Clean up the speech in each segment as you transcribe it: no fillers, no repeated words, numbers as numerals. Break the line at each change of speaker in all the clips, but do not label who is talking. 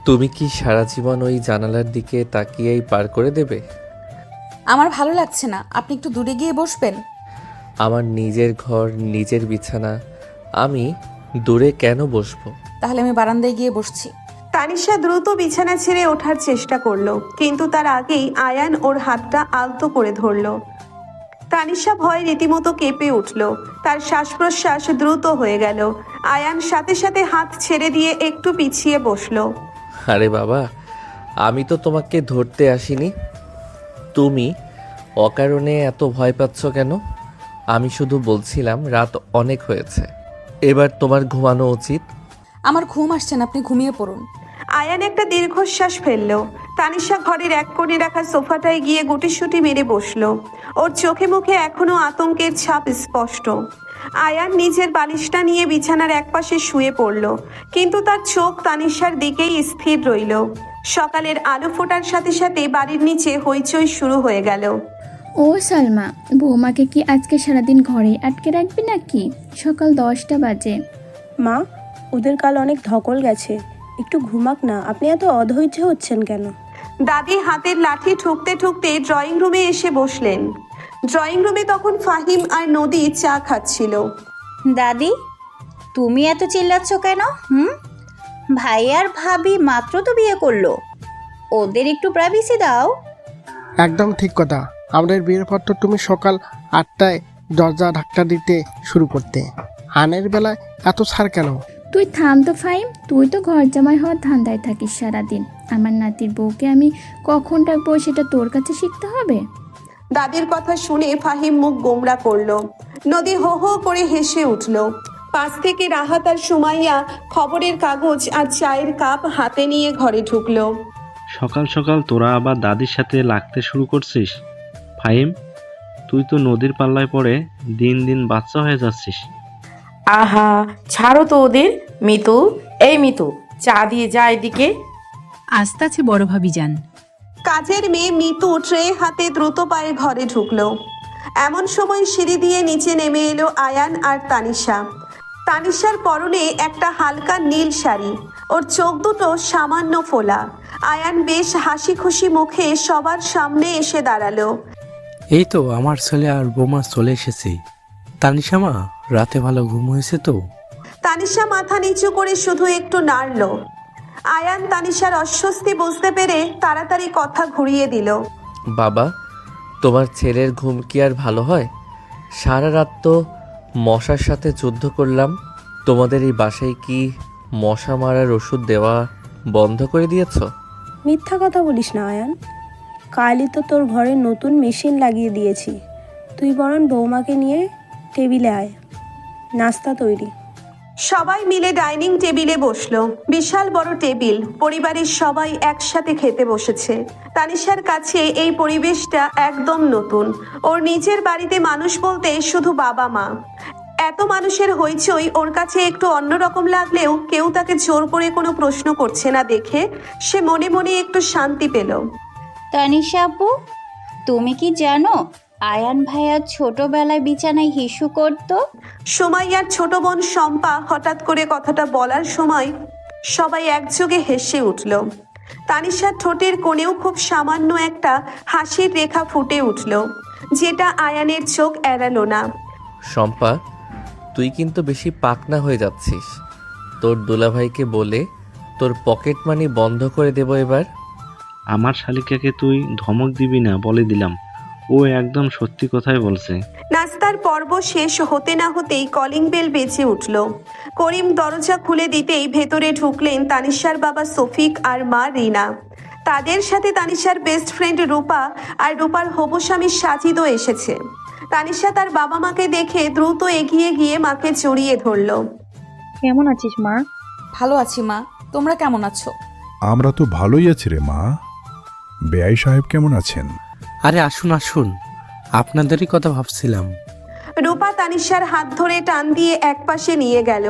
তুমি কি সারা জীবন ওই জানালার দিকে তাকিয়েই পার করে দেবে?
আমার ভালো লাগছে না, আপনি একটু দূরে গিয়ে বসবেন।
আমার নিজের ঘর, নিজের বিছানা, আমি দূরে কেন বসবো?
তাহলে আমি বারান্দায় গিয়ে বসছি।
তানিশা দ্রুত বিছানা ছেড়ে ওঠার চেষ্টা করলো, কিন্তু তার আগেই আয়ান ওর হাতটা আলতো করে ধরলো। তানিশা ভয়ে রীতিমতো কেঁপে উঠল, তার শ্বাস প্রশ্বাস দ্রুত হয়ে গেল। আয়ান সাথে সাথে হাত ছেড়ে দিয়ে একটু পিছিয়ে বসলো।
আরে বাবা, আমি তো তোমাকে ধরতে আসিনি। তুমি অকারণে এত ভয় পাচ্ছ কেন? আমি শুধু বলছিলাম রাত অনেক হয়েছে, এবার তোমার ঘুমানো উচিত।
আমার ঘুম আসছে না, আপনি ঘুমিয়ে পড়ুন।
আয়ান একটা দীর্ঘশ্বাস ফেললো। তানিশা ঘরের এক কোণে রাখা সোফাটায় গিয়ে গুটিসুটি মেরে বসলো। ওর চোখে মুখে এখনো আতঙ্কের ছাপ স্পষ্ট। আয়ান নিজের বালিশটা নিয়ে বিছানার একপাশে শুয়ে পড়ল, কিন্তু তার চোখ তানিশার দিকেই স্থির রইল। সকালের আলো ফোটার সাথে সাথে বাড়ির নিচে হইচই শুরু হয়ে গেল।
ও সালমা, বৌমাকে কি আজকে সারাদিন ঘরে আটকে রাখবি নাকি? সকাল 10টা বাজে।
মা, ওদের কাল অনেক ধকল গেছে, একটু ঘুমাক না। আপনি এত অধৈর্য হচ্ছেন কেন?
দাদি হাতের লাঠি ঠুকতে ঠুকতে ড্রয়িং রুমে এসে বসলেন। ড্রয়িং রুমে তখন ফাহিম আর নদী চা খাচ্ছিল।
দাদি, তুমি এত চিল্লাচ্ছ কেন? ভাই আর ভাবি মাত্র তো বিয়ে করলো, ওদের একটু প্রাইভেসি দাও।
একদম ঠিক কথা। আমাদের বিয়ের পর তো তুমি সকাল 8টায় দরজা ধাক্কা দিতে শুরু করতে। আনের বেলায় এত ছাড় কেন?
তুই থাম তো ফাইম, তুই তো ঘর জামাই হওয়ার ধান্দায় থাকিস সারাদিন। আমার নাতির বউকে আমি কখন ডাকবো সেটা তোর কাছে শিখতে হবে।
দাদির কথা শুনে ফাহিম মুখ গোমড়া করলো। নদী হো হো করে হেসে উঠল। পাশ থেকে রাহাত আর সুমাইয়া খবরের কাগজ আর চায়ের কাপ হাতে নিয়ে ঘরে ঢুকলো।
সকাল সকাল তোরা আবার দাদির সাথে লাগতে শুরু করছিস? ফাহিম, তুই তো নদীর পাল্লায় পড়ে দিন দিন বাচ্চা হয়ে যাচ্ছিস।
আহা, ছাড়ো তো ওদের। মিতু, এই মিতু, চা দিয়ে যা এদিকে।
আস্তে আছে বড় ভাবি যান।
কাজের মেয়ে মিতু ট্রে হাতে দ্রুত পায়ে ঘরে ঢুকলো। এমন সময় সিঁড়ি দিয়ে নিচে নেমে এলো আয়ান আর তানিশা। তানিশার পরনে একটা হালকা নীল শাড়ি, ওর চোখ দুটো সামান্য ফোলা। আয়ান বেশ হাসি খুশি মুখে সবার সামনে এসে দাঁড়ালো।
এই তো আমার ছেলে আর বৌমা চলে এসেছে। তানিশা মা, রাতে ভালো ঘুম হয়েছে তো?
তানিশা মাথা নিচু করে শুধু একটু নাড়ল। আয়ান তানিশার অস্বস্তি বুঝতে পেরে তাড়াতাড়ি কথা ঘুরিয়ে দিল।
বাবা, তোমার ছেলের ঘুম কি আর ভালো হয়? সারা রাত তো মশার সাথে যুদ্ধ করলাম। তোমাদের এই বাসায় কি মশা মারার ওষুধ দেওয়া বন্ধ করে দিয়েছ?
মিথ্যা কথা বলিস না আয়ান, কালই তো তোর ঘরে নতুন মেশিন লাগিয়ে দিয়েছি। তুই বরং বৌমাকে নিয়ে টেবিলে আয়, নাস্তা তৈরি।
সবাই মিলে ডাইনিং টেবিলে বসলো। বিশাল বড় টেবিল, পরিবারের সবাই একসাথে খেতে বসেছে। তানিশার কাছে এই পরিবেশটা একদম নতুন। ওর নিজের বাড়িতে মানুষ বলতে শুধু বাবা মা। এত মানুষের হইচই ওর কাছে একটু অন্যরকম লাগলেও কেউ তাকে জোর করে কোনো প্রশ্ন করছে না দেখে সে মনে মনে একটু শান্তি পেল।
তানিশা আপু, তুমি কি জানো আয়ান ভাইয়া ছোটবেলায় বিছানায় হিসু করতো?
সুমাইয়ার ছোট বোন শম্পা হঠাৎ করে কথাটা বলার সময় সবাই একযোগে হেসে উঠল। তানিশার ঠোঁটের কোণেও খুব সামান্য একটা হাসির রেখা ফুটে উঠল, যেটা আয়ানের চোখ এড়ালো না।
শম্পা, তুই কিন্তু বেশি পাকনা হয়ে যাচ্ছিস। তোর দুলাভাইকে বলে তোর পকেট মানি বন্ধ করে দেব এবার।
আমার শালিকাকে তুই ধমক দিবি না, বলে দিলাম। ও একদম সত্যি কথাই বলছে।
নাস্তার পর্ব শেষ হতে না হতেই কলিং বেল বেজে উঠল। করিম দরজা খুলে দিতেই ভেতরে ঢুকলেন তানিশার বাবা সফিক আর মা রিনা। তাদের সাথে তানিশার বেস্ট ফ্রেন্ড রূপা আর রূপার হবু স্বামী সাজিদও এসেছে। তানিশা তার বাবা মাকে দেখে দ্রুত এগিয়ে গিয়ে মাকে জড়িয়ে ধরল।
কেমন আছিস মা?
ভালো আছি মা, তোমরা কেমন আছো?
আমরা তো ভালোই আছি রে মা। বেআই সাহেব কেমন আছেন?
আরে আসুন আসুন, আপনাদেরই কথা ভাবছিলাম।
রূপা তানিশার হাত ধরে টান দিয়ে একপাশে নিয়ে গেল।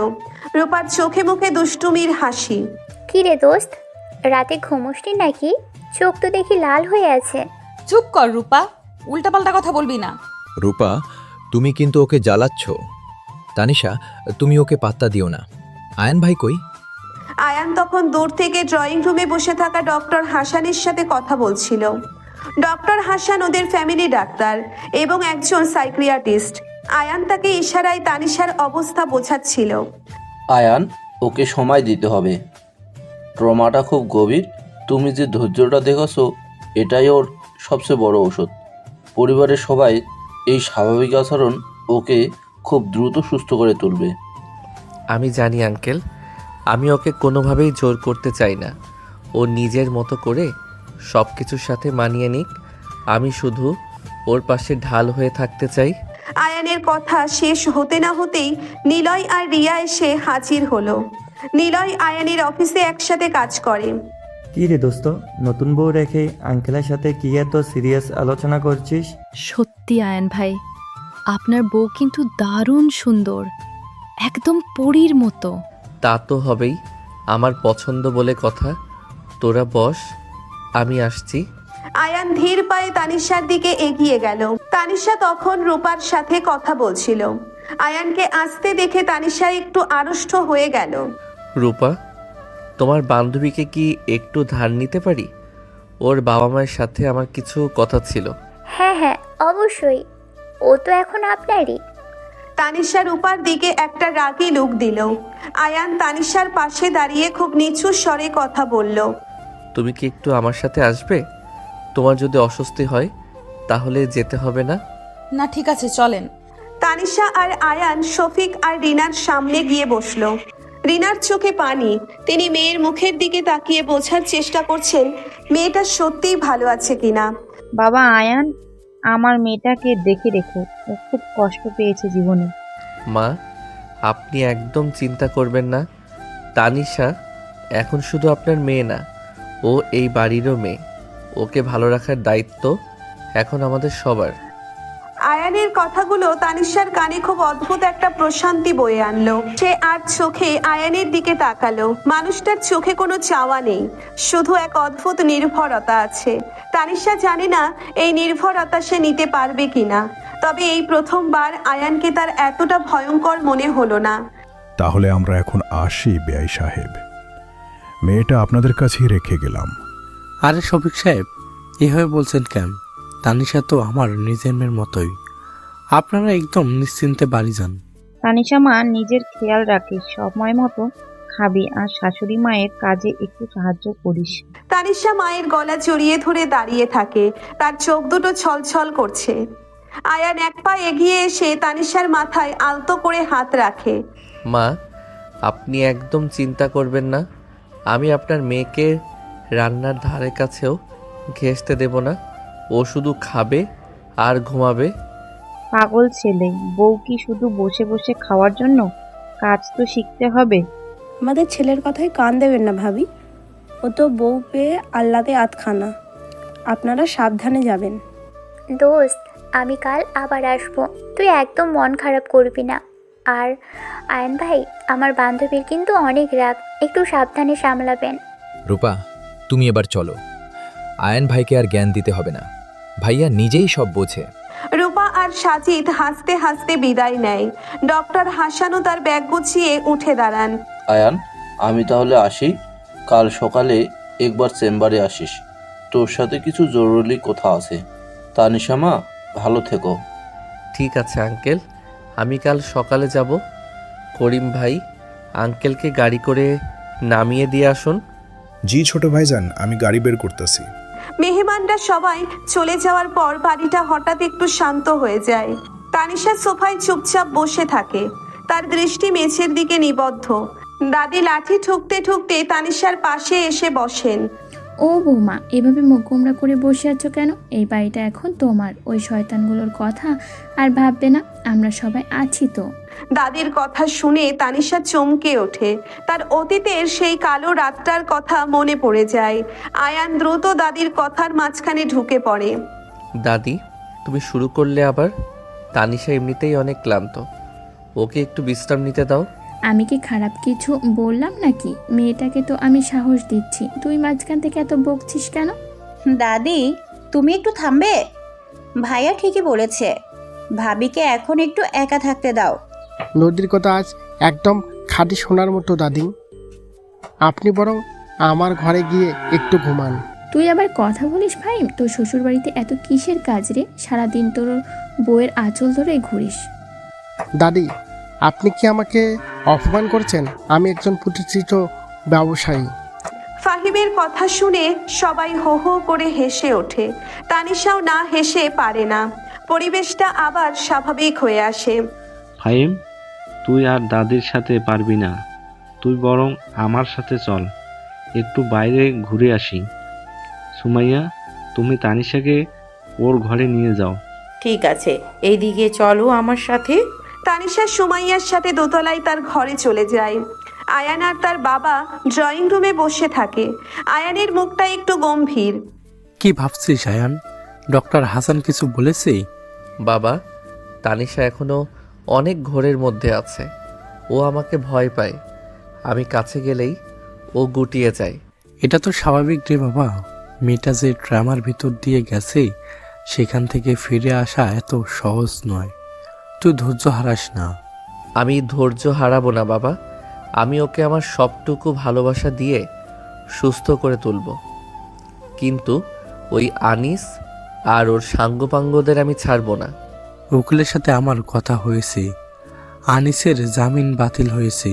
রূপার চোখে মুখে দুষ্টুমির হাসি।
কি রে দোস্ত, রাতে ঘুমোসনি নাকি? চোখ তো দেখি লাল হয়ে আছে।
চুপ কর রূপা, উল্টাপাল্টা কথা বলবি না।
রূপা, তুমি কিন্তু ওকে জ্বালাচ্ছ। তানিশা, তুমি ওকে পাত্তা দিও না। আয়ান ভাই কই?
আয়ান তখন দূর থেকে ড্রয়িং রুমে বসে থাকা ডক্টর হাসানের সাথে কথা বলছিল। ডক্টর হাসান ওদের ফ্যামিলি ডাক্তার এবং একজন সাইকিয়াট্রিস্ট। আয়ান তাকে ইশারায় তানিশার অবস্থা বোঝাচ্ছিল।
আয়ান, ওকে সময় দিতে হবে। ট্রমাটা খুব গভীর। তুমি যে ধৈর্যটা দেখেছো এটাই ওর সবচেয়ে বড় ঔষধ। পরিবারের সবাই এই স্বাভাবিক আচরণ ওকে খুব দ্রুত সুস্থ করে তুলবে।
আমি জানি আঙ্কেল, আমি ওকে কোনোভাবেই জোর করতে চাই না। ও নিজের মতো করে সব কিছুর সাথে মানিয়ে নিক। আমি শুধু ওর পাশে ঢাল হয়ে থাকতে চাই।
আয়ানের কথা শেষ হতে না হতেই নিলয় আর রিয়া এসে হাজির হলো। নিলয় আয়ানের অফিসে একসাথে কাজ করে।
কি রে দোস্ত, নতুন বউ রেখে আঙ্কেলের সাথে কি এত সিরিয়াস আলোচনা করছিস?
সত্যি আয়ান ভাই, আপনার বউ কিন্তু দারুণ সুন্দর, একদম পরীর মতো।
তা তো হবেই, আমার পছন্দ বলে কথা। তোরা বস, আমি আসছি।
আয়ান ধীর পায়ে তানিশার দিকে এগিয়ে গেল। তানিশা তখন রূপার সাথে কথা বলছিল। আয়ানকে আসতে দেখে তানিশা একটু আড়ষ্ট হয়ে গেল।
রূপা, তোমার বান্ধবীকে কি একটু ধার নিতে পারি? ওর বাবা মায়ের সাথে আমার কিছু কথা ছিল।
হ্যাঁ হ্যাঁ, অবশ্যই, ও তো এখন আপনারই।
তানিশা রূপার দিকে একটা রাগী লুক দিল। আয়ান তানিশার পাশে দাঁড়িয়ে খুব নিচু স্বরে কথা বলল।
তুমি কি একটু আমার সাথে আসবে? তোমার যদি অস্বস্তি হয় তাহলে যেতে হবে না।
না ঠিক আছে, চলেন।
তানিশা আর আয়ান শফিক আর রিনার সামনে গিয়ে বসলো। রিনার চোখে পানি। তিনি মেয়ের মুখের দিকে তাকিয়ে বোঝার চেষ্টা করছেন মেয়েটা সত্যিই ভালো আছে কিনা।
বাবা আয়ান, আমার মেয়েটাকে দেখে রেখো, ও খুব কষ্ট পেয়েছে জীবনে।
মা, আপনি একদম চিন্তা করবেন না। তানিশা এখন শুধু আপনার মেয়ে না, ও এই বাড়িরও মেয়ে। ওকে ভালো রাখার দায়িত্ব এখন আমাদের সবার।
আয়ানের কথাগুলো তানিশার কানে খুব অদ্ভুত একটা প্রশান্তি বয়ে আনলো। সে আর চোখে আয়ানের দিকে তাকালো। মানুষটার চোখে কোনো চাওয়া নেই, শুধু এক অদ্ভুত নির্ভরতা আছে। তানিশা জানে না এই নির্ভরতা সে নিতে পারবে কিনা, তবে এই প্রথমবার আয়ানকে তার এতটা ভয়ঙ্কর মনে হলো না।
তাহলে আমরা এখন আসি বেআই সাহেব, মেয়েটা আপনাদের কাছেই রেখে গেলাম।
আরে শফিক সাহেব, এভাবে বলছেন কেন? তানিশা তো আমার নিজের মেয়ের মতোই। আপনারা একদম নিশ্চিন্তে বাড়ি যান।
তানিশা মা, নিজের খেয়াল রাখিস, সময় মতো খাবি, আর শাশুড়ি মায়ের কাজে একটু সাহায্য করিস।
তানিশা মায়ের গলা জড়িয়ে ধরে দাঁড়িয়ে থাকে। তার চোখ দুটো ছলছল করছে। আয়ান এক পা এগিয়ে এসে তানিশার মাথায় আলতো করে হাত রাখে।
মা, আপনি একদম চিন্তা করবেন না। আমি আপনার মেয়েকে রান্নার ধারে কাছেও ঘেঁষতে দেব না। ও শুধু খাবে আর ঘুমাবে।
পাগল ছেলে, বউ কি শুধু বসে বসে খাওয়ার জন্য? কাজ তো শিখতে হবে।
আমাদের ছেলের কথায় কান দেবেন না ভাবি, ও তো বউ পেয়ে আল্লাতে আতখানা। আপনারা সাবধানে যাবেন।
দোস্ত, আমি কাল আবার আসবো, তুই একদম মন খারাপ করবি না। আর আয়ন ভাই, আমার বান্ধবীর কিন্তু অনেক রাগ, একটু সাবধানে সামলাবেন।
রূপা, তুমি এবার চলো। আয়ান ভাইকে আর জ্ঞান দিতে হবে না, ভাইয়া নিজেই সব বোঝে।
রূপা আর সাজিদ হাসতে হাসতে বিদায় নেয়। ডক্টর হাসানও তার ব্যাগ গুছিয়ে উঠে দাঁড়ান।
আয়ান, আমি তাহলে আসি। কাল সকালে একবার চেম্বারে আসিস, তোর সাথে কিছু জরুরি কথা আছে। তানিশা মা, ভালো থেকো।
ঠিক আছে আঙ্কেল, আমি কাল সকালে যাব। করিম ভাই, আঙ্কেলকে গাড়ি করে নামিয়ে দিয়ে আসুন।
জি ছোট ভাইজান, আমি গাড়ি বের করতেছি।
মেহমানরা সবাই চলে যাওয়ার পর বাড়িটা হঠাৎ একটু শান্ত হয়ে যায়। তানিশা সোফায় চুপচাপ বসে থাকে, তার দৃষ্টি মেঝের দিকে নিবদ্ধ। দাদি লাঠি ঠুকতে ঠুকতে তানিশার পাশে এসে বসেন।
ও বৌমা, এভাবে মুখ গোমরা করে বসে আছো কেন? এই বাড়িটা এখন তোমার, ওই শয়তানগুলোর কথা আর ভাববে না, আমরা সবাই আছি তো।
দাদির কথা শুনে তানিশা চমকে ওঠে। তার অতীতের সেই কালো রাতটার কথা মনে পড়ে যায়। আয়ান দ্রুত দাদির কথার মাঝখানে ঢুকে পড়ে।
দাদি, তুমি শুরু করলে আবার? তানিশা এমনিতেই অনেক ক্লান্ত, ওকে একটু বিশ্রাম নিতে দাও।
আমি কি খারাপ কিছু বললাম নাকি? মেয়েটাকে তো আমি সাহস দিচ্ছি, তুই মাঝখান থেকে এত বকছিস কেন?
দাদি, তুমি একটু থামবে? ভাইয়া ঠিকই বলেছে, ভাবিকে এখন একটু একা থাকতে দাও।
নদীর কথা আজ একদম খাঁটি সোনার মতো দাদি। আপনি বরং আমার ঘরে গিয়ে একটু ঘুমান।
তুই আবার কথা বলিস ভাই? তোর শ্বশুর বাড়িতে এত কিসের কাজ রে? সারাদিন তোর বউয়ের আঁচল ধরে ঘুরিস।
দাদি, আপনি কি আমাকে অপমান করছেন? আমি একজন প্রতিষ্ঠিত ব্যবসায়ী।
ফাহিমের কথা শুনে সবাই হো হো করে হেসে ওঠে। তানিশাও না হেসে পারে না। পরিবেশটা আবার স্বাভাবিক হয়ে আসে।
ফাহিম, তুই আর দাদির সাথে পারবি না। তুই বরং আমার সাথে চল, একটু বাইরে ঘুরে আসি। সুমাইয়া, তুমি তানিশাকে ওর ঘরে নিয়ে যাও।
ঠিক আছে, এইদিকে চলো আমার সাথে।
তানিশা সুমাইয়ার সাথে দোতলায় তার ঘরে চলে যায়। আয়ান আর তার বাবা ড্রয়িং রুমে বসে থাকে। আয়ানের মুখটা একটু গম্ভীর।
কি ভাবছিস আয়ান? ডক্টর হাসান কিছু বলেছে?
বাবা, তানিশা এখনো অনেক ঘোরের মধ্যে আছে। ও আমাকে ভয় পায়। আমি কাছে গেলেই ও গুটিয়ে যায়।
এটা তো স্বাভাবিক রে বাবা। মেয়েটা যে ড্রামার ভিতর দিয়ে গেছে, সেখান থেকে ফিরে আসা এত সহজ নয়। তুই ধৈর্য হারাস না।
আমি ধৈর্য হারাবো না বাবা। আমি ওকে আমার সবটুকু ভালোবাসা দিয়ে সুস্থ করে তুলব। কিন্তু ওই আনিস আর ওর সাঙ্গপাঙ্গদের আমি ছাড়বো না।
উকিলের সাথে আমার কথা হয়েছে, আনিসের জামিন বাতিল হয়েছে।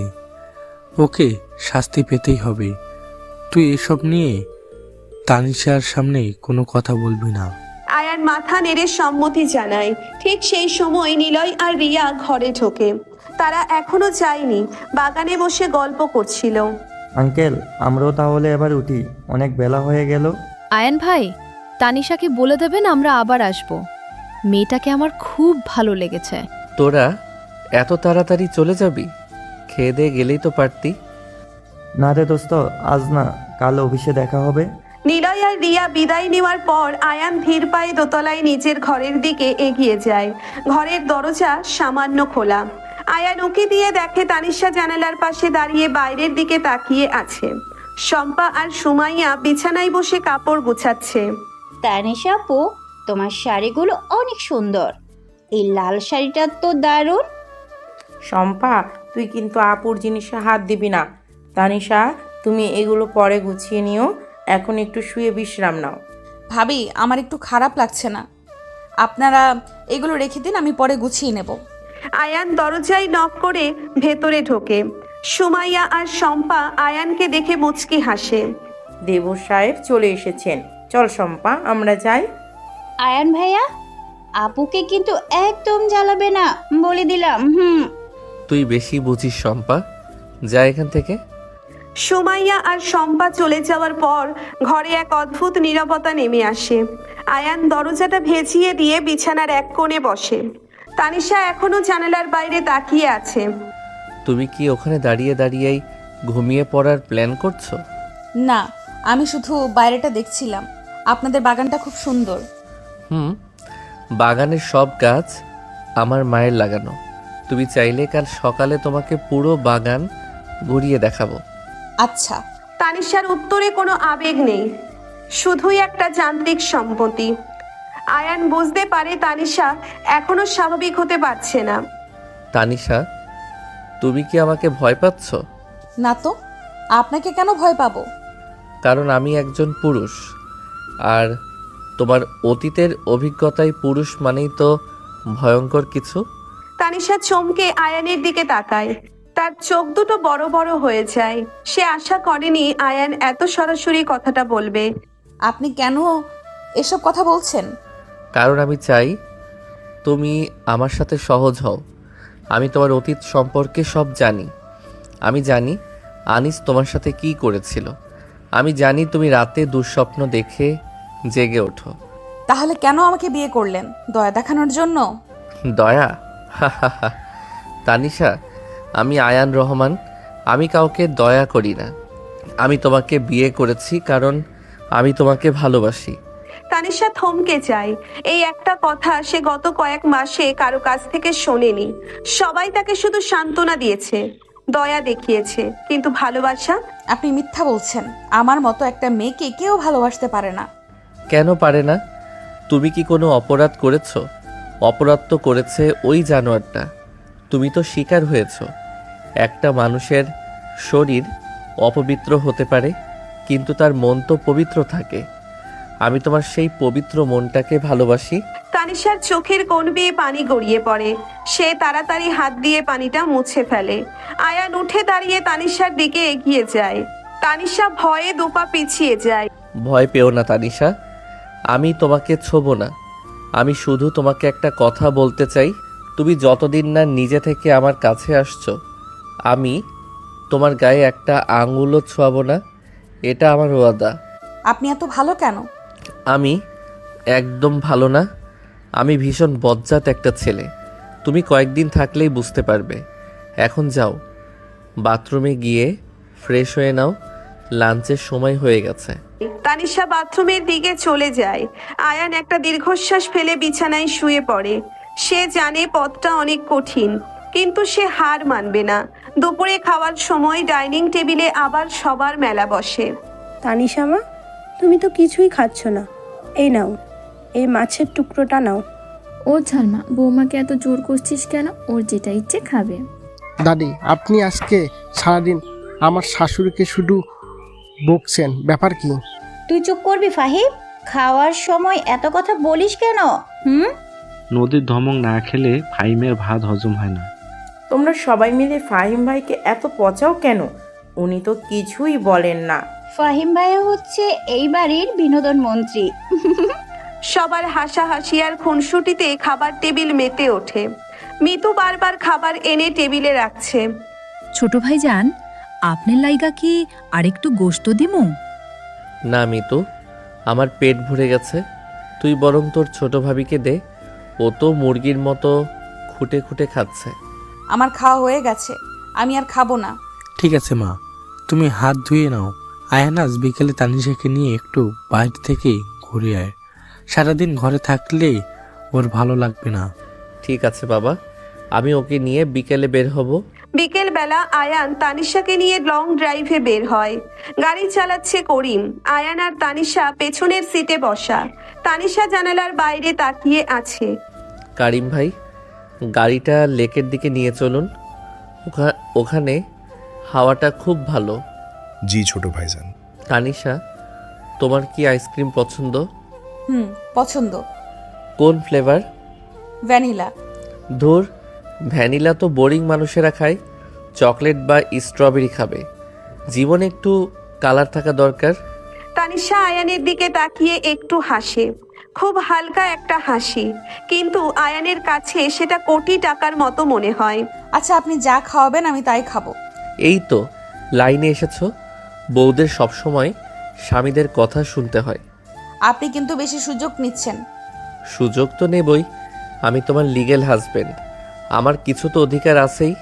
ওকে শাস্তি পেতেই হবে। তুই এসব নিয়ে তানিশার সামনে কোনো কথা বলবি না।
আয়ান মাথা নেড়ে সম্মতি জানায়। ঠিক সেই সময় নিলয় আর রিয়া ঘরে ঢোকে। তারা এখনো যায়নি, বাগানে বসে গল্প করছিল।
আঙ্কেল, আমরাও তাহলে এবার উঠি, অনেক বেলা হয়ে গেল।
আয়ান ভাই, তানিশাকে বলে দেবেন আমরা আবার আসব। মেয়েটাকে আমার খুব ভালো লেগেছে।
তোরা এত তাড়াতাড়ি চলে যাবি? খেয়ে দিয়ে গেলেই তো পারতি।
না রে দোস্ত, আজ না, কাল অফিসে দেখা হবে।
নিলয় আর রিয়া বিদায় নেওয়ার পর আয়ান ধীর পায়ে দোতলায় নিজের ঘরের দিকে এগিয়ে যায়। ঘরের দরজা সামান্য খোলা। আয়ান উকি দিয়ে দেখে তানিশা জানালার পাশে দাঁড়িয়ে বাইরের দিকে তাকিয়ে আছে। শম্পা আর সুমাইয়া বিছানায় বসে কাপড় গুছাচ্ছে।
তানিশা আপু, তোমার শাড়িগুলো অনেক সুন্দর। এই লাল শাড়িটা তো দারুণ।
শম্পা, তুই কিন্তু আপুর জিনিসে হাত দিবি না। তানিশা, তুমি এগুলো পরে গুছিয়ে নিও, এখন একটু শুয়ে বিশ্রাম নাও।
ভাবি, আমার একটু খারাপ লাগছে না। আপনারা এগুলো রেখে দিন, আমি পরে গুছিয়ে নেব।
আয়ান দরজায় নক করে ভেতরে ঢোকে। সুমাইয়া আর শম্পা আয়ানকে দেখে মুচকি হাসে।
দেবর সাহেব চলে এসেছেন। চল শম্পা, আমরা যাই।
আয়ান ভাইয়া, আপুকে কিন্তু একদম জ্বালাবে না, বলে দিলাম।
তুই বেশি বুঝিস শম্পা, যা এখান থেকে।
সুমাইয়া আর শম্পা চলে যাওয়ার পর ঘরে এক অদ্ভুত নীরবতা নেমে আসে। আয়ান দরজাটা ভেজিয়ে দিয়ে বিছানার এক কোণে বসে। তানিশা এখনো জানালার বাইরে তাকিয়ে আছে।
তুমি কি ওখানে দাঁড়িয়ে দাঁড়িয়েই ঘুমিয়ে পড়ার প্ল্যান করছো?
না, আমি শুধু বাইরেটা দেখছিলাম। আপনাদের বাগানটা খুব সুন্দর।
বাগানের সব গাছ আমার মায়ের লাগানো। তুমি চাইলে কাল সকালে তোমাকে পুরো বাগান ঘুরিয়ে দেখাবো।
আচ্ছা।
তানিশার উত্তরে কোনো আবেগ নেই, শুধুই একটা যান্ত্রিক সম্মতি। আয়ান বুঝতে পারে তানিশা এখনো স্বাভাবিক হতে পারছে না।
তানিশা, তুমি কি আমাকে ভয় পাচ্ছ?
না তো, আপনাকে কেন ভয় পাবো?
কারণ আমি একজন পুরুষ, আর তোমার অতীতের অভিজ্ঞতায় পুরুষ মানেই তো ভয়ঙ্কর কিছু।
তানিশা চমকে আয়ানের দিকে তাকায়। তার চোখ দুটো বড় বড় হয়ে যায়। সে আশা করেনি আয়ান এত সরাসরি কথাটা বলবে।
আপনি কেন এসব কথা বলছেন?
কারণ আমি চাই তুমি আমার সাথে সহজ হও। আমি তোমার অতীত সম্পর্কে সব জানি। আমি জানি আনিস তোমার সাথে কি করেছিল। আমি জানি তুমি রাতে দুঃস্বপ্ন দেখে জেগে ওঠো।
তাহলে কেন আমাকে বিয়ে করলেন? দয়া দেখানোর জন্য?
দয়া? তানিশা, আমি আয়ান রহমান। আমি কাউকে দয়া করি না। আমি তোমাকে বিয়ে করেছি কারণ আমি তোমাকে ভালোবাসি।
তানিশা থমকে যায়। এই একটা কথা সে গত কয়েক মাসে কারো কাছ থেকে শোনেনি। সবাই তাকে শুধু সান্ত্বনা দিয়েছে, দয়া দেখিয়েছে, কিন্তু ভালোবাসা?
আপনি মিথ্যা বলছেন। আমার মতো একটা মেয়েকে কেউ ভালোবাসতে পারে না।
কেন পারে না? তুমি কি কোনো অপরাধ করেছো? অপরাধ তো করেছে ওই জানোয়ারটা। তুমি তো শিকার হয়েছো। একটা মানুষের শরীর অপবিত্র হতে পারে, কিন্তু তার মন তো পবিত্র থাকে। আমি তোমার সেই পবিত্র মনটাকে ভালোবাসি।
তানিশার চোখের কোণ বেয়ে পানি গড়িয়ে পড়ে। সে তাড়াতাড়ি হাত দিয়ে পানিটা মুছে ফেলে। আয়ান উঠে দাঁড়িয়ে তানিশার দিকে এগিয়ে যায়। তানিশা ভয়ে দুপা পিছিয়ে যায়।
ভয় পেও না তানিশা, আমি তোমাকে ছোবো না। আমি শুধু তোমাকে একটা কথা বলতে চাই। তুমি যতদিন না নিজে থেকে আমার কাছে আসছো, আমি তোমার গায়ে একটা আঙুলও ছোঁয়াবো না। এটা আমার ওয়াদা।
আপনি এত ভালো কেন?
আমি একদম ভালো না। আমি ভীষণ বজ্জাত একটা ছেলে। তুমি কয়েকদিন থাকলেই বুঝতে পারবে। এখন যাও, বাথরুমে গিয়ে ফ্রেশ হয়ে নাও, লাঞ্চের সময় হয়ে গেছে।
তানিশা বাথরুমের দিকে চলে যায়। আয়ান একটা দীর্ঘশ্বাস ফেলে বিছানায় শুয়ে পড়ে। সে জানে পথটা অনেক কঠিন, কিন্তু সে হার মানবে না। দুপুরে খাওয়ার সময় ডাইনিং টেবিলে আবার সবার মেলা বসে।
তানিশা মা, তুমি তো কিছুই খাচ্ছ না। এই নাও, এই মাছের টুকরোটা নাও।
ও ঝালমা, বৌমাকে এত জোর করছিস কেন? ওর যেটা ইচ্ছে খাবে।
দাদি, আপনি আজকে সারাদিন আমার শাশুড়িকে শুধু বকছেন, ব্যাপার কি?
তুই চুপ করবি ফাহিম? খাওয়ার সময় এত কথা বলিস কেন?
নদীর ধমক না খেলে ফাহিমের ভাত হজম হয় না।
তোমরা সবাই মিলে ফাহিম ভাইকে এত পচাও কেন? উনি তো কিছুই বলেন না।
ফাহিম ভাইয়া হচ্ছে এই বাড়ির বিনোদন মন্ত্রী।
সবার হাসাহাসি আর খুনসুটিতে খাবার টেবিল মেতে ওঠে। মিতু বারবার খাবার এনে টেবিলে রাখছে।
ছোট ভাইজান, আপনার লাইগা কি আরেকটু গোশত দিমু?
না মিতু, আমার পেট ভরে গেছে। তুই বরং তোর ছোট ভাবিকে দে, ও তো মুরগির মতো খুঁটে খুঁটে খাচ্ছে।
আমার খাওয়া হয়ে গেছে, আমি আর খাবো না।
ঠিক আছে মা, তুমি হাত ধুয়ে নাও। আয়ান আজ বিকেলে তানিশাকে নিয়ে একটু বাইরে থেকে ঘুরে আয়। সারাদিন ঘরে থাকলে ওর ভালো লাগবে না।
ঠিক আছে বাবা, আমি ওকে নিয়ে বিকেলে বের হব।
বিকেল বেলা আয়ান তানিশাকে নিয়ে লং ড্রাইভে বের হয়। গাড়ি চালাচ্ছে করিম। আয়ান আর তানিশা পেছনের সিটে বসা। তানিশা জানালার বাইরে তাকিয়ে আছে।
কারিম ভাই, গাড়িটা লেকের দিকে নিয়ে চলুন। ওখানে হাওয়াটা খুব ভালো।
জি ছোট ভাইজান।
তানিশা, তোমার কি আইসক্রিম পছন্দ?
পছন্দ।
কোন ফ্লেভার?
ভ্যানিলা।
ধুর, ভ্যানিলা তো বোরিং মানুষেরা খায়। চকলেট বা স্ট্রবেরি খাবে। জীবনে একটু কালার থাকা দরকার।
তানিশা আয়ানের দিকে তাকিয়ে একটু হাসে, খুব হালকা একটা হাসি, কিন্তু আয়ানের কাছে সেটা কোটি টাকার মতো মনে হয়।
আচ্ছা, আপনি যা খাওয়াবেন আমি তাই খাবো।
এই তো লাইনে এসেছো। বউদের সবসময় স্বামীদের কথা শুনতে হয়।
আপনি কিন্তু বেশি সুযোগ নিচ্ছেন।
সুযোগ তো নেবই, আমি তোমার লিগ্যাল হাজবেন্ড। আমার কিছু তো অধিকার আছেই।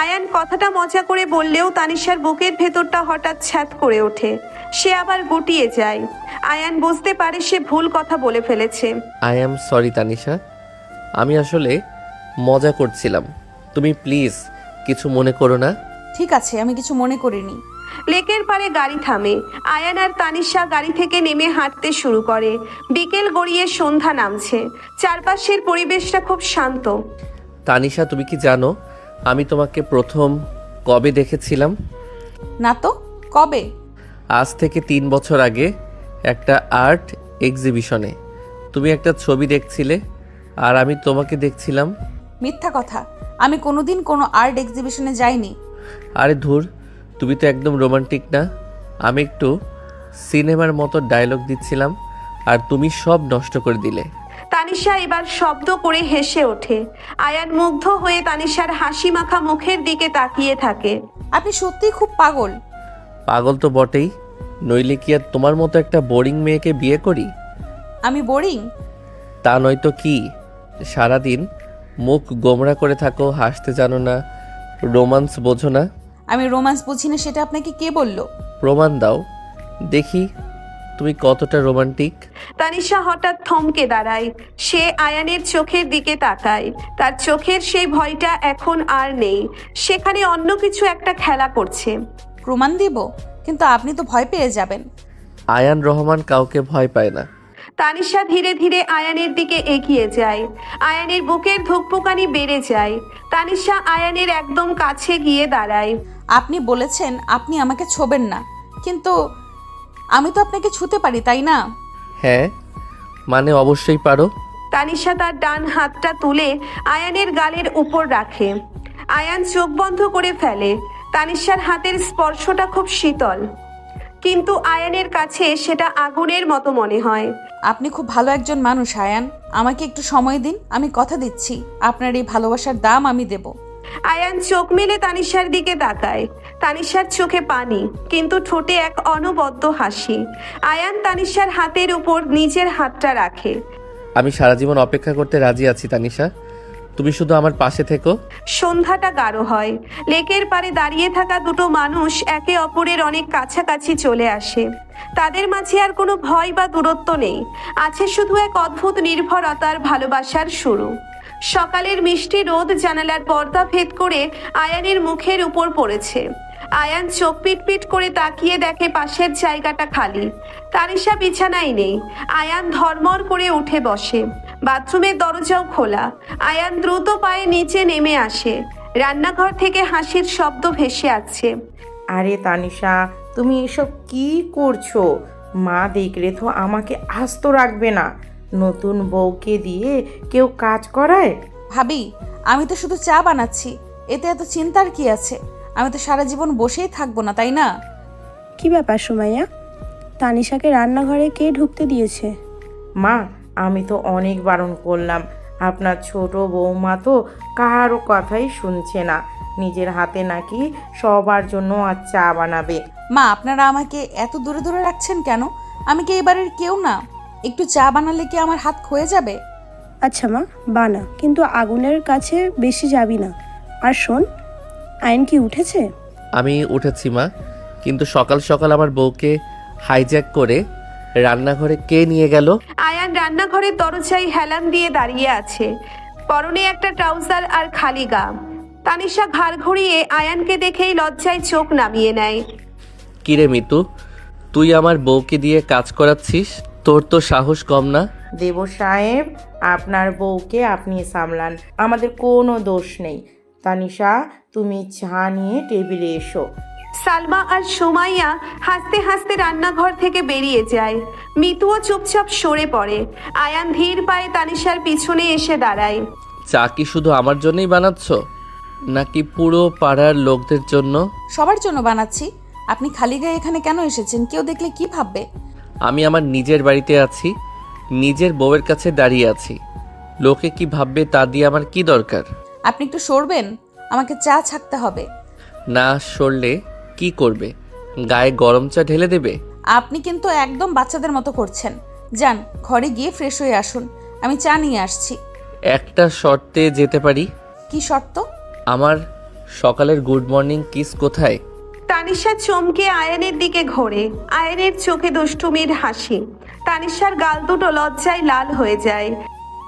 আয়ান কথাটা মজা করে বললেও তানিশার বুকের ভেতরটা হঠাৎ ছ্যাদ করে ওঠে। সে আবার গুটিয়ে যায়। আয়ান বুঝতে পারে সে ভুল কথা বলে ফেলেছে।
আই অ্যাম সরি তানিশা, আমি আসলে মজা করছিলাম। তুমি প্লিজ কিছু মনে করো না।
ঠিক আছে, আমি কিছু মনে করিনি।
লেকের পারে গাড়ি থামে। আয়ান আর তানিশা গাড়ি থেকে নেমে হাঁটতে শুরু করে। বিকেল গড়িয়ে সন্ধ্যা নামছে। চারপাশের পরিবেশটা খুব শান্ত।
তানিশা, তুমি কি জানো আমি তোমাকে প্রথম কবে দেখেছিলাম?
না তো, কবে?
আজ থেকে 3 বছর আগে একটা আর্ট এক্সিবিশনে। তুমি একটা ছবি দেখছিলে আর আমি তোমাকে দেখছিলাম।
মিথ্যা কথা, আমি কোনোদিন কোনো আর্ট এক্সিবিশনে যাইনি।
আরে ধুর, তুমি তো একদম রোমান্টিক না। আমি একটু সিনেমার মতো ডায়লগ দিচ্ছিলাম আর তুমি সব নষ্ট করে দিলে।
তানিশা এবার শব্দ করে হেসে ওঠে। আয়ান মুগ্ধ হয়ে তানিশার হাসি মাখা মুখের দিকে তাকিয়ে থাকে।
আপনি সত্যিই খুব পাগল।
পাগল তো বটেই, নইলে কি আর তোমার মতো একটা বোরিং মেয়েকে বিয়ে করি?
আমি বোরিং?
তা নয়তো কি, সারাদিন মুখ গোমরা করে থাকো, হাসতে জানো না, রোমান্স বোঝো না।
আমি রোমান্স বুঝি না সেটা আপনাকে কে বললো?
প্রমাণ দাও দেখি তুমি কতটা রোমান্টিক।
তানিশা হঠাৎ থমকে দাঁড়ায়। সে আয়ানের চোখের দিকে তাকায়। তার চোখের সেই ভয়টা এখন আর নেই। সেখানে অন্য কিছু একটা খেলা করছে।
প্রমাণ দিব? কিন্তু আপনি তো ভয় পেয়ে যাবেন।
আয়ান রহমান কাউকে ভয় পায় না।
তানিশা ধীরে ধীরে আয়ানের দিকে এগিয়ে যায়। আয়ানের বুকের ধুকপুকানি বেড়ে যায়। তানিশা আয়ানের একদম কাছে গিয়ে দাঁড়ায়।
আপনি বলেছেন আপনি আমাকে ছোবেন না, কিন্তু আমি তো আপনাকে ছুতে পারি, তাই না?
হ্যাঁ, মানে অবশ্যই পারো।
তানিশা তার ডান হাতটা তুলে আয়ানের গালের উপর রাখে। আয়ান চোখ বন্ধ করে ফেলে। তানিশার হাতের স্পর্শটা খুব শীতল, কিন্তু আয়ানের কাছে সেটা আগুনের মতো মনে হয়।
আপনি খুব ভালো একজন মানুষ আয়ান, আমাকে একটু সময় দিন, আমি কথা দিচ্ছি আপনার এই ভালোবাসার দাম আমি দেব।
আয়ান চোখ মেলে তানিশার দিকে তাকায়। তানিশার চোখে পানি, কিন্তু ঠোঁটে এক অনবদ্য হাসি। আয়ান তানিশার হাতের উপর নিজের হাতটা রাখে।
আমি সারা জীবন অপেক্ষা করতে রাজি আছি তানিশা, তুমি শুধু আমার পাশে থেকো।
সন্ধ্যাটা গাঢ় হয়। লেকের পাড়ে দাঁড়িয়ে থাকা দুটো মানুষ একে অপরের অনেক কাছাকাছি চলে আসে। তাদের মাঝে আর কোনো ভয় বা দূরত্ব নেই, আছে শুধু এক অদ্ভুত নির্ভরতার ভালোবাসার শুরু। সকালের মিষ্টি রোদ জানালার পর্দা ভেদ করে আয়ানের মুখের উপর পড়েছে। আয়ান চোখ পিটপিট করে তাকিয়ে দেখে পাশের জায়গাটা খালি। তানিশা বিছানায় নেই। আয়ান ধর্মর করে উঠে বসে। বাথরুমের দরজাও খোলা। আয়ান দ্রুত পায়ে নিচে নেমে আসে। রান্নাঘর থেকে হাসির শব্দ ভেসে আসছে।
আরে তানিশা, তুমি এসব কি করছো? মা দেখলে তো আমাকে আস্ত রাখবে না। নতুন বউকে দিয়ে কেউ কাজ করায়?
ভাবি, আমি তো শুধু চা বানাচ্ছি, এতে এত চিন্তার কি আছে? আমি তো সারা জীবন বসেই থাকবো না, তাই না?
কি ব্যাপার সুমাইয়া, তানিশাকে রান্নাঘরে কে ঢুকতে দিয়েছে?
মা, আমি তো অনেক বারণ করলাম। আপনার ছোট বৌমা তো কারো কথাই শুনছে না। নিজের হাতে নাকি সবার জন্য আজ চা বানাবে।
মা, আপনারা আমাকে এত দূরে দূরে রাখছেন কেন? আমি কি এবারের কেউ না? একটু চা বানালে কি আমার হাত ক্ষয়ে যাবে?
আচ্ছা মা, বানা, কিন্তু আগুনের কাছে বেশি যাবি না। আর শোন, আয়ন কি উঠেছে?
আমি উঠেছি মা, কিন্তু সকাল সকাল আমার বউকে হাইজ্যাক করে রান্নাঘরে কে নিয়ে গেল?
আয়ান রান্নাঘরের দরজায় হেলান দিয়ে দাঁড়িয়ে আছে। পরনে একটা ট্রাউজার আর খালি গা। তানিশা ঘাড় ঘুরিয়ে আয়ানকে দেখেই লজ্জায় চোখ নামিয়ে নেয়।
কিরে মিতু, তুই আমার বউকে দিয়ে কাজ করাচ্ছিস? তোর তো সাহস কম না?
দেব সাহেব, আপনার বউকে আপনি সামলান, আমাদের কোনো দোষ নেই। তানিশা, তুমি চা নিয়ে টেবিলে এসো।
সালমা আর সুমাইয়া হাসতে হাসতে রান্নাঘর থেকে বেরিয়ে যায়। মিতুও চুপচাপ সরে পড়ে। আয়ান ধীর পায়ে তানিশার পিছনে এসে দাঁড়ায়।
চা কি শুধু আমার জন্যই বানাচ্ছ, নাকি পুরো পাড়ার লোকদের জন্য?
সবার জন্য বানাচ্ছি। আপনি খালি গায়ে এখানে কেন এসেছেন? কেউ দেখলে কি ভাববে?
আমি আমার নিজের বাড়িতে আছি, নিজের বউয়ের কাছে দাঁড়িয়ে আছি। লোকে কি ভাববে তা দিয়ে আমার কি দরকার?
আপনি একটু সরবেন, আমাকে চা ছাকতে হবে।
না সরলে কি করবে? গায়ে গরম চা ঢেলে দেবে?
আপনি কিন্তু একদম বাচ্চাদের মতো করছেন। যান, ঘরে গিয়ে ফ্রেশ হয়ে আসুন, আমি চা নিয়ে আসছি।
একটা শর্তে যেতে পারি।
কি শর্ত?
আমার সকালের গুড মর্নিং কিস কোথায়?
তানিশা চমকে আয়ানের দিকে ঘোরে। আয়ানের চোখে দুষ্টুমির হাসি। তানিশার গাল দুটো লজ্জায় লাল হয়ে যায়।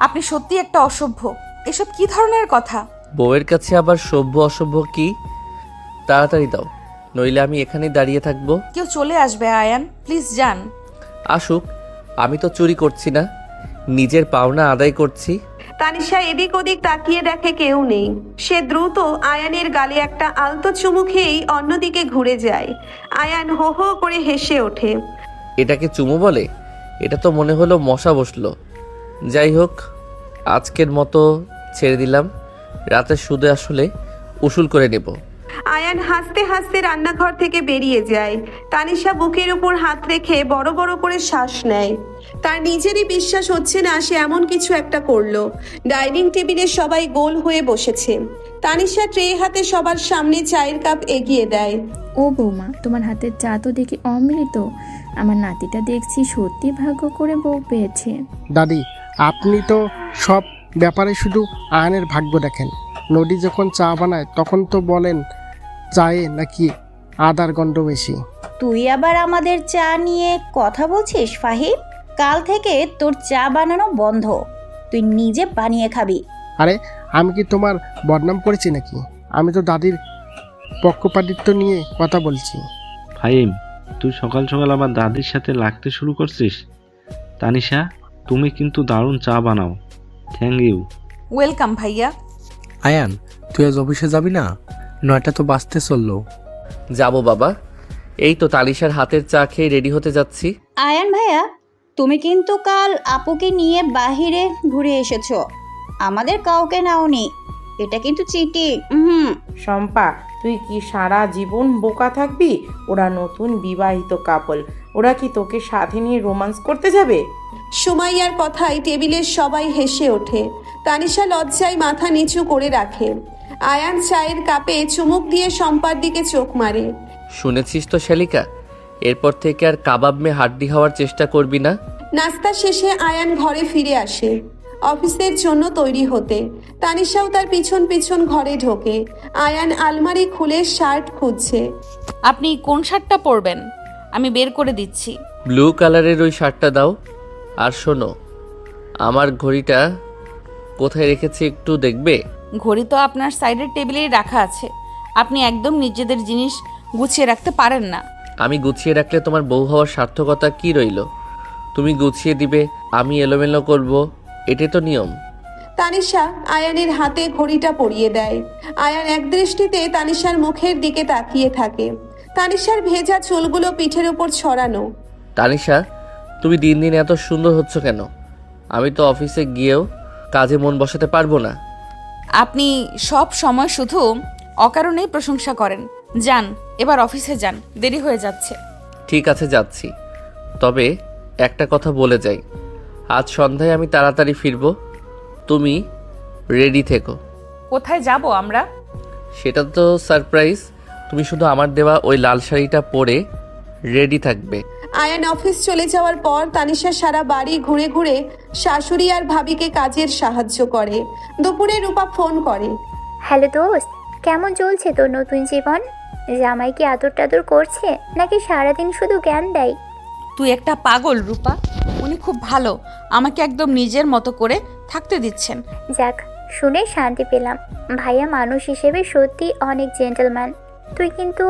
আপনি সত্যি একটা অসভ্য। এসব কি ধরনের কথা?
বউয়ের কাছে আবার সভ্য অসভ্য কি? তাড়াতাড়ি দাও, নইলে আমি এখানেই দাঁড়িয়ে থাকবো।
কেউ চলে আসবে আয়ান, প্লিজ যান।
আসুক, আমি তো চুরি করছি না, নিজের পাওনা আদায় করছি।
তানিশা এদিক ওদিক তাকিয়ে দেখে কেউ নেই। সে দ্রুত আয়ানের গালে একটা আলতো চুমু খেয়েই অন্যদিকে ঘুরে যায়। আয়ান হো হো করে হেসে ওঠে।
এটাকে চুমু বলে? এটা তো মনে হলো মশা বসলো। যাই হোক, আজকের মতো ছেড়ে দিলাম, রাতে শুধু আসলে উসুল করে নেব।
আয়ান হাসতে হাসতে রান্নাঘর থেকে বেরিয়ে যায়। তানিশা বুকের উপর হাত রেখে বড় বড় করে শ্বাস নেয়। তার নিজেরই বিশ্বাস হচ্ছে না সে এমন কিছু একটা করলো। ডাইনিং টেবিলে সবাই গোল হয়ে বসেছে। তানিশা ট্রে হাতে সবার সামনে চায়ের কাপ এগিয়ে দেয়।
ও বৌমা, তোমার হাতের চা তো দেখি অমৃত। আমার নাতিটা দেখছি সত্যি ভাগ্য করে বউ পেয়েছে।
দাদি, আপনি তো সব ব্যাপারে শুধু আয়নের ভাগ্য দেখেন। নদী যখন চা বানায় তখন তো বলেন চায়ে নাকি আদার গন্ধ বেশি।
তুই আবার আমাদের চা নিয়ে কথা বলছিস ফাহিম? কাল থেকে তোর চা বানানো বন্ধ, তুই নিজে বানিয়ে খাবি।
আরে আমি কি তোমার বদনাম করেছি নাকি? আমি তো দাদির পক্ষপাতিত্ব নিয়ে কথা বলছি।
ফাহিম, তুই সকাল সকাল আবার দাদির সাথে লাগতে শুরু করছিস। তানিশা, তুমি কিন্তু দারুণ চা বানাও। Thank you.
ওয়েলকাম ভাইয়া।
আয়ান, তুই আজ অফিসে যাবি না? 9টা তো বাজতে চললো।
যাব বাবা, এই তো তালিশার হাতের চা খেয়ে রেডি হতে যাচ্ছি।
আয়ান ভাইয়া, তুমি কিন্তু কাল আপুকে নিয়ে বাহিরে ঘুরে এসেছো, আমাদের কাউকে নাওনি। এটা কিন্তু চিটিং।
শম্পা, তুই কি সারা জীবন বোকা থাকবি? ওরা নতুন বিবাহিত কাপল, ওরা কি তোকে সাথে নিয়ে রোমান্স করতে যাবে?
সুমাইয়ার কথায় টেবিলের সবাই হেসে ওঠে। তানিশা লজ্জায় মাথা নিচু করে রাখে। আয়ান চায়ের কাপে চুমুক দিয়ে শম্পার দিকে চোখ মারে।
শুনেছিস তো শালিকা, এরপর থেকে আর কাবাব মে হাড্ডি হওয়ার চেষ্টা করবি না।
নাস্তা শেষে আয়ান ঘরে ফিরে আসে অফিসের জন্য তৈরি হতে। তানিশাও তার পিছন পিছন ঘরে ঢোকে। আয়ান আলমারি খুলে শার্ট খুঁজছে।
আপনি কোন শার্টটা পরবেন? আমি বের করে দিচ্ছি।
ব্লু কালারের ওই শার্টটা দাও। আর শোনো, আমার ঘড়িটা কোথায় রেখেছি একটু দেখবে?
ঘড়ি তো আপনার সাইডের টেবিলেই রাখা আছে। আপনি একদম নিজেদের জিনিস গুছিয়ে রাখতে পারেন না।
আমি গুছিয়ে রাখলে তোমার বউ হওয়ার সার্থকতা কি রইল? তুমি গুছিয়ে দিবে, আমি এলোমেলো করব, এটাই তো নিয়ম।
তানিশা আয়ানের হাতে ঘড়িটা পরিয়ে দেয়। আয়ান একদৃষ্টিতে তানিশার মুখের দিকে তাকিয়ে থাকে। তানিশার ভেজা চুলগুলো পিঠের উপর ছড়ানো।
তানিশা, তুমি দিন দিন এত সুন্দর হচ্ছ কেন? আমি তো অফিসে গিয়েও কাজে মন বসাতে পারবো না।
আপনি সব সময় শুধু অকারণেই প্রশংসা করেন। যান, এবার অফিসে যান, দেরি হয়ে যাচ্ছে।
ঠিক আছে, যাচ্ছি। তবে একটা কথা বলে যাই, আজ সন্ধ্যায় আমি তাড়াতাড়ি ফিরবো, তুমি রেডি থেকো।
কোথায় যাব আমরা?
সেটা তো সারপ্রাইজ। তুমি শুধু আমার দেওয়া ওই লাল শাড়িটা পরে রেডি থাকবে।
আয়ান অফিস চলে যাওয়ার পর তানিশা সারা বাড়ি ঘুরে ঘুরে শাশুড়ি আর ভাবিকে কাজের সাহায্য করে। দুপুরে রূপা ফোন করে।
হ্যালো দোস্ত, কেমন চলছে তোর নতুন জীবন? জামাই কি আদর টাদর করছে নাকি সারাদিন শুধু জ্ঞান দেয়?
তুই একটা পাগল রূপা, উনি খুব ভালো, আমাকে একদম নিজের মতো করে থাকতে দিচ্ছেন।
যাক, শুনে শান্তি পেলাম। ভাইয়া মানুষ হিসেবে সত্যি অনেক জেন্টলম্যান। তুই কিন্তু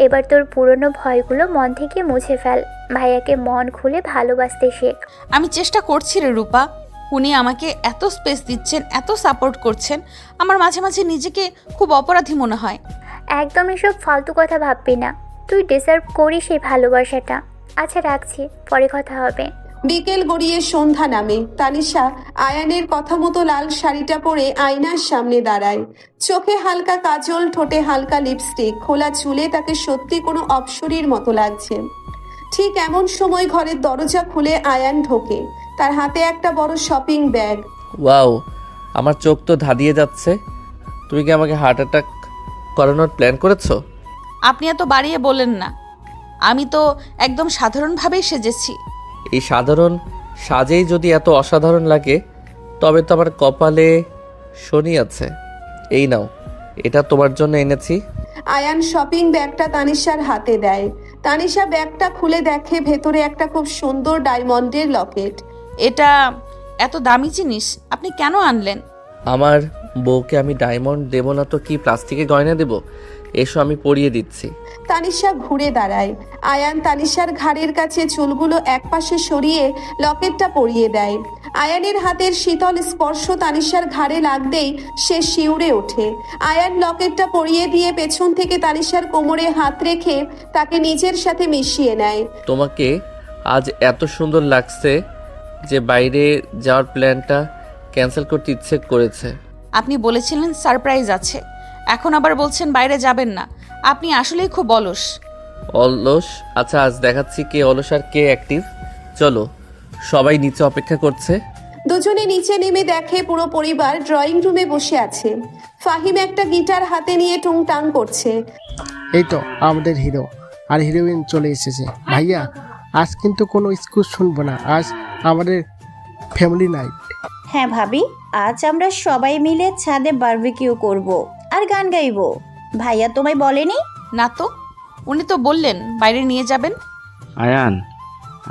এবার তোর পুরনো ভয়গুলো মন থেকে মুছে ফেল। ভাইয়াকে মন খুলে ভালোবাসতে শেখ।
আমি চেষ্টা করছি রে রূপা। উনি আমাকে এত স্পেস দিচ্ছেন, এত সাপোর্ট করছেন, আমার মাঝে মাঝে নিজেকে খুব অপরাধী মনে হয়।
একদম এসব ফালতু কথা ভাববি না, তুই ডিজার্ভ করিস এই ভালোবাসাটা। আচ্ছা রাখছি, পরে কথা হবে।
বিকেল গড়িয়ে সন্ধ্যা নামে। তানিশা আয়ানের কথা মতো লাল শাড়িটা পরে আয়নার সামনে দাঁড়ায়। চোখে হালকা কাজল, ঠোঁটে হালকা লিপস্টিক, খোলা চুলে তাকে সত্যি কোনো অপ্সরীর মতো লাগছে। ঠিক এমন সময় ঘরের দরজা খুলে আয়ান ঢোকে। তার হাতে একটা বড় শপিং ব্যাগ।
ওয়াও, আমার চোখ তো ধাঁধিয়ে যাচ্ছে। তুমি কি আমাকে হার্ট অ্যাটাক করানোর প্ল্যান করেছো?
আপনি এত বাড়িয়ে বলেন না, আমি তো একদম সাধারণভাবেই সেজেছি।
এই সাধারণ সাজেই যদি এত অসাধারণ লাগে, তবে তো আমার কপালে শনি আছে। এই নাও, এটা তোমার জন্য এনেছি।
আয়ান শপিং ব্যাগটা তানিশার হাতে দেয়। তানিশা ব্যাগটা খুলে দেখে ভেতরে একটা খুব সুন্দর ডায়মন্ডের লকেট।
এটা এত দামি জিনিস আপনি কেন আনলেন?
আমার বউকে আমি ডায়মন্ড দেব না তো কি প্লাস্টিকের গয়না দেব? এসো, আমি পরিয়ে দিচ্ছি।
তানিশা ঘুরে দাঁড়ায়। আয়ান তানিশার ঘাড়ের কাছে চুলগুলো একপাশে সরিয়ে লকেটটা পরিয়ে দেয়। আয়ানের হাতের শীতল স্পর্শ তানিশার ঘাড়ে লাগতেই সে শিউরে ওঠে। আয়ান লকেটটা পরিয়ে দিয়ে পেছন থেকে তানিশার কোমরে হাত রেখে তাকে নিজের সাথে মিশিয়ে নেয়।
তোমাকে আজ এত সুন্দর লাগছে যে বাইরে যাওয়ার প্ল্যানটা ক্যান্সেল করতে ইচ্ছে করেছে।
আপনি বলেছিলেন সারপ্রাইজ আছে, এখন আবার বলছেন বাইরে যাবেন না। আপনি আসলেই খুব অলস।
অলস? আচ্ছা, আজ দেখাচ্ছি কে অলস আর কে অ্যাক্টিভ। চলো, সবাই নিচে অপেক্ষা করছে।
দুজনে নিচে নেমে দেখে পুরো পরিবার ড্রয়িং রুমে বসে আছে। ফাহিম একটা গিটার হাতে নিয়ে টুংটাং করছে।
এই তো আমাদের হিরো আর হিরোইন চলে এসেছে। ভাইয়া, আজ কিন্তু কোনো এক্সকিউজ শুনবো না, আজ আমাদের ফ্যামিলি নাইট।
হ্যাঁ ভাবি, আজ আমরা সবাই মিলে ছাদে বারবিকিউ করব আর গান গাইবো। ভাইয়া তোমায় বলেনি?
না তো, উনি তো বললেন বাইরে নিয়ে যাবেন।
আয়ান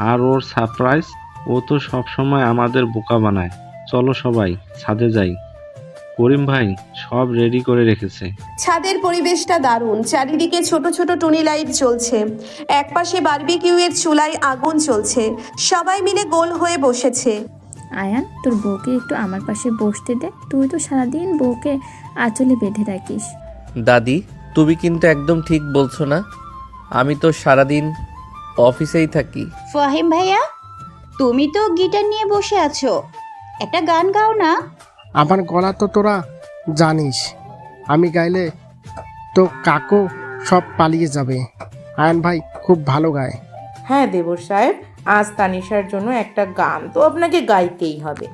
আর ওর সারপ্রাইজ, ও তো সবসময় আমাদের বোকা বানায়। চলো সবাই ছাদে যাই। করিম ভাই সব রেডি করে রেখেছে।
ছাদের পরিবেশটা দারুণ। চারিদিকে ছোট ছোট টুনি লাইট জ্বলছে। একপাশে বারবিকিউয়ের চুলায় আগুন চলছে। সবাই মিলে গোল হয়ে বসেছে।
আয়ান, তোর বউকে একটু আমার পাশে বসতে দে। তুই তো সারাদিন বউকে আঁচলে বেঁধে রাখিস।
দাদি, তুমি কিন্তু একদম ঠিক বলছো না। আমি তো সারাদিন অফিসেই থাকি।
ফাহিম ভাইয়া, তুমি তো গিটার নিয়ে বসে আছো, একটা গান গাও না।
আমার গলা তো তোরা জানিস, আমি গাইলে তো কাকু সব পালিয়ে যাবে। আয়ান ভাই খুব ভালো গায়।
হ্যাঁ দেবর সাহেব, আজ তানিশার জন্য একটা গান তো আপনাকে গাইতেই হবে।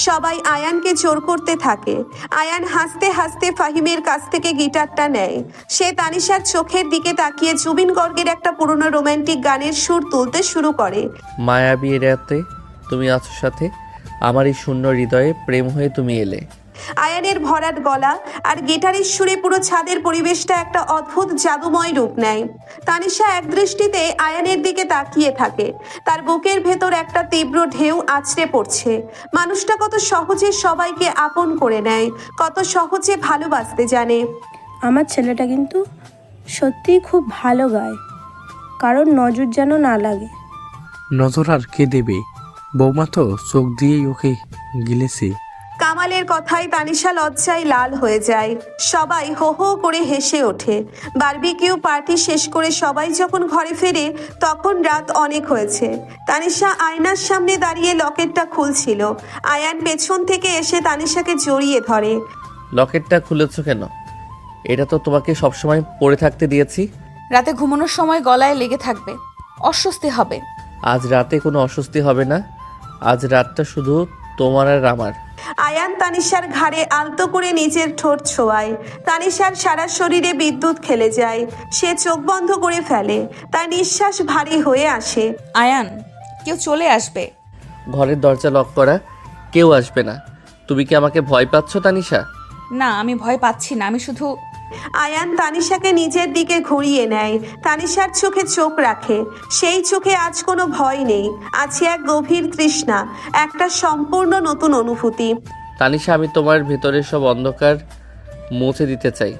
সবাই আয়ানকে জোর করতে থাকে। আয়ান হাসতে হাসতে ফাহিমের কাছ থেকে গিটারটা নেয়। সে তানিশার চোখের দিকে তাকিয়ে জুবিন গর্গের একটা পুরনো রোমান্টিক গানের সুর তুলতে শুরু করে।
মায়াবী রাতে তুমি আছো সাথে, আমার এই শূন্য হৃদয়ে প্রেম হয়ে তুমি এলে।
আয়ানের ভরাট গলা আর গিটারের সুরে পুরো ছাদের পরিবেশটা একটা অদ্ভুত জাদুময় রূপ নেয়। তানিশা একদৃষ্টিতে আয়ানের দিকে তাকিয়ে থাকে। তার বুকের ভেতর একটা তীব্র ঢেউ আছড়ে পড়ছে। মানুষটা কত সহজে সবাইকে আপন করে নেয়, কত সহজে ভালোবাসতে জানে।
আমার ছেলেটা কিন্তু সত্যিই খুব ভালো গায়, কারণ নজর যেন না লাগে।
নজর আর কে দেবে? বৌমা তো চোখ দিয়েই ওকে গিলেছে।
কামালের কথায় তানিশা লজ্জায় লাল হয়ে যায়। সবাই হো হো করে হেসে ওঠে। বারবিকিউ পার্টি শেষ করে সবাই যখন ঘরে ফেরে তখন রাত অনেক হয়েছে। তানিশা আয়নার সামনে দাঁড়িয়ে লকেটটা খুলছিল। আয়ান পেছন থেকে এসে তানিশাকে জড়িয়ে ধরে।
লকেটটা খুলেছো কেন? এটা তো তোমাকে সবসময় পরে থাকতে দিয়েছি।
রাতে ঘুমানোর সময় গলায় লেগে থাকবে, অস্বস্তি হবে।
আজ রাতে কোনো অস্বস্তি হবে না। আজ রাতটা শুধু তোমার আর আমার।
আয়ান তানিশার ঘাড়ে আলতো করে নিজের ঠোঁট ছোঁয়ায়। তানিশার সারা শরীরে বিদ্যুৎ খেলে যায়। সে চোখ বন্ধ করে ফেলে। তার নিঃশ্বাস ভারী হয়ে আসে।
আয়ান, কেউ চলে আসবে।
ঘরের দরজা লক করা, কেউ আসবে না। তুমি কি আমাকে ভয় পাচ্ছ তানিশা?
না, আমি ভয় পাচ্ছি না, আমি শুধু।
আয়ান তানিশাকে নিজের দিকে ঘুরিয়ে নেয়। তানিশার চোখে চোখ রাখে। সেই চোখে আজ কোনো ভয় নেই, আছে এক গভীর তৃষ্ণা, একটা সম্পূর্ণ নতুন অনুভূতি।
তানিশা, আমি তোমার ভেতরের সব অন্ধকার মুছে দিতে চাই।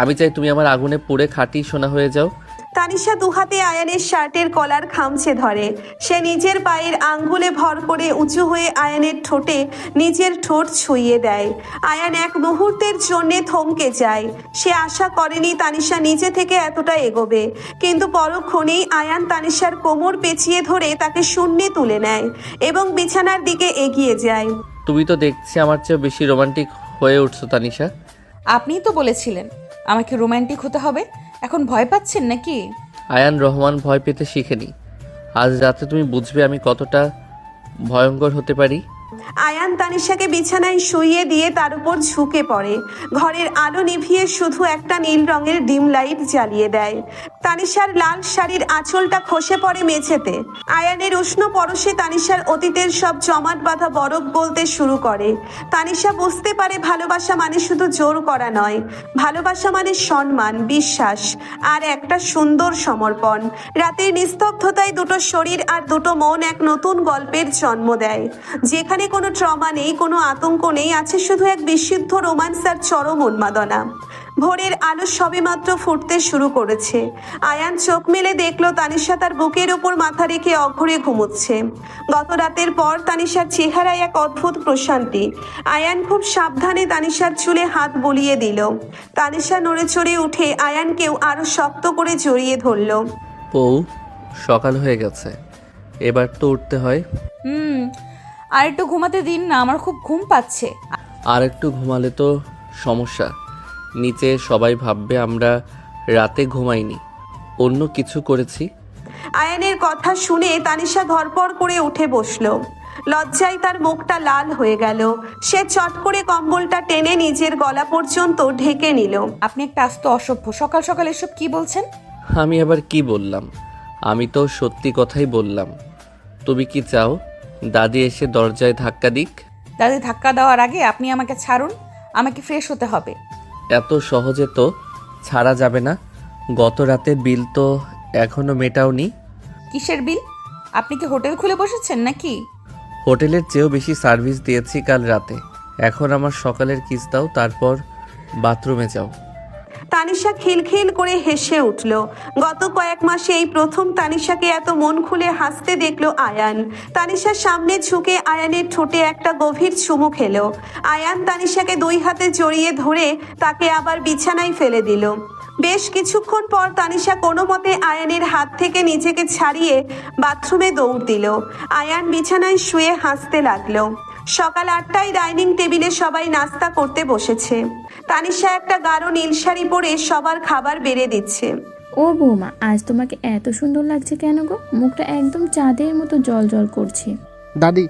আমি চাই তুমি আমার আগুনে পুড়ে খাঁটি সোনা হয়ে যাও।
তানিশা দুহাতে আয়ানের শার্টের কলার খামচে ধরে। সে নিজের পায়ের আঙ্গুলে ভর করে উঁচু হয়ে আয়ানের ঠোঁটে নিজের ঠোঁট ছুঁয়ে দেয়। আয়ান এক মুহূর্তের জন্যে থমকে যায়। সে আশা করেনি তানিশা নিজে থেকে এতটা এগোবে, কিন্তু পরক্ষণেই আয়ান তানিশার কোমর পেঁচিয়ে ধরে তাকে শূন্যে তুলে নেয় এবং বিছানার দিকে এগিয়ে যায়।
তুমি তো দেখছি আমার চেয়ে বেশি রোমান্টিক হয়ে উঠছো তানিশা।
আপনিই তো বলেছিলেন আমাকে রোমান্টিক হতে হবে, এখন ভয় পাচ্ছেন নাকি?
আয়ান রহমান ভয় পেতে শিখেনি। আজ রাতে তুমি বুঝবে আমি কতটা ভয়ঙ্কর হতে পারি।
আয়ান তানিশাকে বিছানায় শুইয়ে দিয়ে তার উপর ঝুঁকে পড়ে। ঘরের আলো নিভিয়ে শুধু একটা নীল রঙের ডিম লাইট জ্বালিয়ে দেয়। তানিশার লাল শাড়ির আঁচলটা খসে পড়ে মেঝেতে। আয়ানের উষ্ণ পরশে তানিশার অতীতের সব জমাট বাঁধা বরফ গলতে শুরু করে। তানিশা বুঝতে পারে ভালোবাসা মানে শুধু জোর করা নয়, ভালোবাসা মানে সম্মান, বিশ্বাস আর একটা সুন্দর সমর্পণ। রাতের নিস্তব্ধতায় দুটো শরীর আর দুটো মন এক নতুন গল্পের জন্ম দেয়, যেখানে কোনো ট্রমা নেই, কোনো আতঙ্ক নেই, আছে শুধু এক বিশুদ্ধ রোমান্স আর চরম উন্মাদনা। ভোরের আলো সবেমাত্র ফুটতে শুরু করেছে। আয়ান চোখ মেলে দেখলো তানিশা তার বুকের ওপর মাথা রেখে অঘরে ঘুমোচ্ছে। গত রাতের পর তানিশার চেহারায় এক অদ্ভুত প্রশান্তি। আয়ান খুব সাবধানে তানিশার চুলে হাত বুলিয়ে দিল। তানিশা নড়ে চড়ে উঠে আয়ানকেও আরো শক্ত করে জড়িয়ে ধরল।
বউ, সকাল হয়ে গেছে, এবার তো উঠতে হয়।
আর একটু ঘুমাতে দিন না, আমার খুব ঘুম পাচ্ছে।
আর একটু ঘুমালে তো সমস্যা। নিচে সবাই ভাববে আমরা রাতে ঘুমাইনি, অন্য কিছু করেছি।
আয়ানের কথা শুনে তানিশা ধরপড় করে উঠে বসলো। লজ্জায় তার মুখটা লাল হয়ে গেল। সে চট করে কম্বলটা টেনে নিজের গলা পর্যন্ত ঢেকে নিল।
আপনি একটা আস্ত অসভ্য, সকাল সকাল এসব কি বলছেন?
আমি আবার কি বললাম? আমি তো সত্যি কথাই বললাম। তুমি কি চাও দাদি এসে দরজায় ধাক্কা দিক?
দাদি ধাক্কা দেওয়ার আগে আপনি আমাকে ছাড়ুন, আমাকে ফ্রেশ হতে হবে।
এত সহজে তো ছাড়া যাবে না। গত রাতের বিল তো এখনো মেটাওনি।
কিসের বিল? আপনি কি হোটেল খুলে বসেছেন নাকি?
হোটেলের চেয়েও বেশি সার্ভিস দিয়েছি কাল রাতে। এখন আমার সকালের কিস দাও, তারপর বাথরুমে যাও।
তানিশা খিলখিল করে হেসে উঠল। গত কয়েক মাসে এই প্রথম তানিশাকে এত মন খুলে হাসতে দেখলো আয়ান। তানিশার সামনে ঝুঁকে আয়ানের ঠোঁটে একটা গভীর চুমু খেলো। আয়ান তানিশাকে দুই হাতে জড়িয়ে ধরে তাকে আবার বিছানায় ফেলে দিল। বেশ কিছুক্ষণ পর তানিশা কোনো মতে আয়ানের হাত থেকে নিজেকে ছাড়িয়ে বাথরুমে দৌড় দিল। আয়ান বিছানায় শুয়ে হাসতে লাগলো। সকাল 8টায় ডাইনিং টেবিলে সবাই নাস্তা করতে বসেছে। তানিশা একটা গাঢ় নীল শাড়ি পরে সবার খাবার বেড়ে দিচ্ছে।
ও বৌমা, আজ তোমাকে এত সুন্দর লাগছে কেন গো? মুখটা একদম চাঁদের মতো জল জল করছে।
দাদি,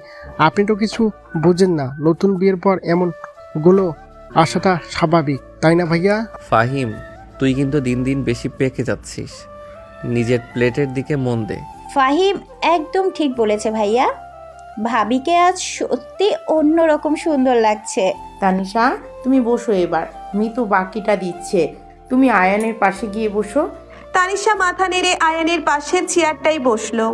আপনি তো কিছু বুঝেন না। নতুন বিয়ের পর এমনগুলো আসাটা স্বাভাবিক, তাই না ভাইয়া?
ফাহিম, তুই কিন্তু দিন দিন বেশি পেকে যাচ্ছিস। নিজের প্লেটের দিকে মন দে।
ফাহিম একদম ঠিক বলেছে ভাইয়া। ভাবিকে আজ সত্যি অন্যরকম সুন্দর লাগছে।
তানিশা, তুমি বসো এবার। মিতু বাকিটা দিচ্ছে, তুমি আয়ানের পাশে গিয়ে বসো।
তানিশা মাথা নেড়ে আয়ানের পাশের চেয়ারটাই বসলো।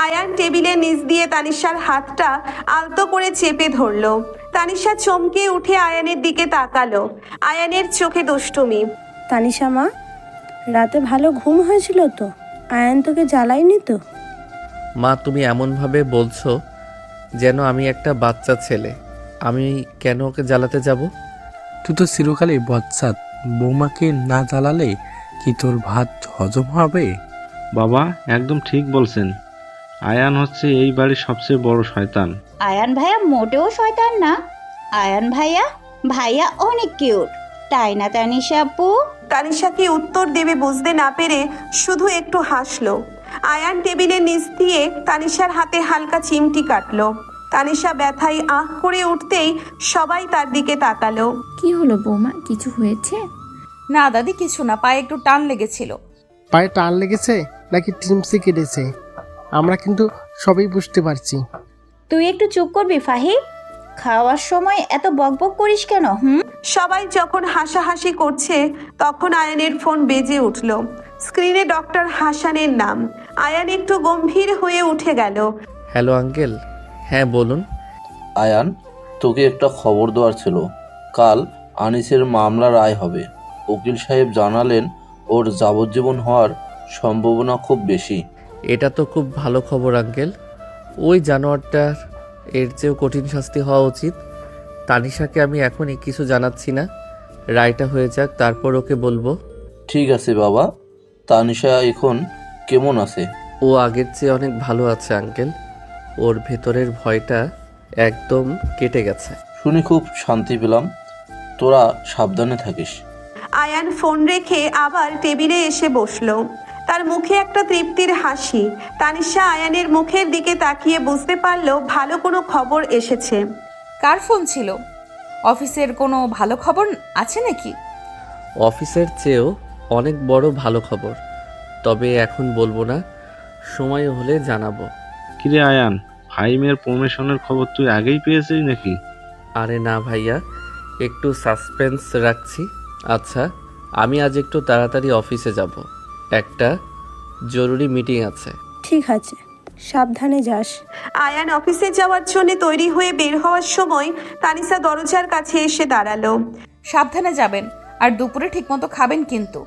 আয়ান টেবিলের নিচ দিয়ে তানিশার হাতটা আলতো করে চেপে ধরলো। তানিশা চমকে উঠে আয়ানের দিকে তাকালো। আয়ানের চোখে দুষ্টুমি।
তানিশা মা, রাতে ভালো ঘুম হয়েছিল তো? আয়ান তোকে জ্বালায়নি তো?
মা, তুমি এমনভাবে বলছো যেন আমি একটা বাচ্চা ছেলে। আমি কেন ওকে জ্বালাতে যাব?
তুই তো চিরকালই বচ্চাত। বৌমাকে না জ্বালালে কি তোর ভাত হজম হবে?
বাবা একদম ঠিক বলছেন। আয়ান হচ্ছে এই বাড়ির সবচেয়ে বড় শয়তান।
আয়ান ভাইয়া মোটেও শয়তান না। আয়ান ভাইয়া অনেক কিউট, তাই না তানিশা আপু?
তানিশা কি উত্তর দেবে বুঝতে না পেরে শুধু একটু হাসলো। আয়ান টেবিলের নিচ দিয়ে তানিশার হাতে হালকা চিমটি কাটলো। তানিশা ব্যথায় আহ করে উঠতেই সবাই তার দিকে তাকালো।
কি হলো বৌমা, কিছু হয়েছে?
না দাদি, কিছু না, পায়ে একটু টান লেগেছিল।
পায়ে টান লেগেছে নাকি টিমসি কেটেছে? আমরা কিন্তু সবই বুঝতে পারছি।
তুই একটু চুপ করবি ফাহিম? খাওয়ার সময় এত বকবক করিস কেন?
সবাই যখন হাসাহাসি করছে তখন আয়ানের ফোন বেজে উঠল। স্ক্রিনে ডক্টর হাসানের নাম। আয়ান একটু গম্ভীর হয়ে উঠে গেল।
Hello uncle. হ্যাঁ বলুন।
আয়ান, তোকে একটা খবর দেওয়ার ছিল। কাল আনিসের মামলা রায় হবে। উকিল সাহেব জানালেন ওর যাবজ্জীবন হওয়ার সম্ভাবনা খুব বেশি।
এটা তো খুব ভালো খবর আঙ্কেল। ওই জানোয়ারটার এর চেয়েও কঠিন শাস্তি হওয়া উচিত। তানিশাকে আমি এখনই কিছু জানাচ্ছি না, রায়টা হয়ে যাক তারপর ওকে বলবো।
ঠিক আছে বাবা। তানিশা এখন কেমন আছে?
ও আগের চেয়ে অনেক ভালো আছে আঙ্কেল। ওর ভেতরের ভয়টা একদম কেটে গেছে।
শুনে খুব শান্তি পেলাম। তোরা সাবধানে থাকিস।
আয়ান ফোন রেখে আবার টেবিলে এসে বসলো। তার মুখে একটা তৃপ্তির হাসি। তানিশা আয়ানের মুখের দিকে তাকিয়ে বুঝতে পারলো ভালো কোনো খবর এসেছে।
কার ফোন ছিল? অফিসের কোনো ভালো খবর আছে নাকি?
অফিসের চেয়েও অনেক বড় ভালো খবর, তবে এখন বলবো না, সময় হলে জানাবো।
কিরে আয়ান, ফাহিমের প্রমোশনের খবর তুই আগেই পেয়েছিস নাকি?
আরে না ভাইয়া, একটু সাসপেন্স রাখছি। আচ্ছা, আমি আজ একটু তাড়াতাড়ি অফিসে যাব, একটা জরুরি মিটিং আছে।
ঠিক আছে, সাবধানে যাস।
আয়ান অফিসে যাওয়ার জন্য তৈরি হয়ে বের হওয়ার সময় তানিশা দরজার কাছে এসে দাঁড়ালো।
সাবধানে যাবেন, আর দুপুরে ঠিকমতো খাবেন কিন্তু।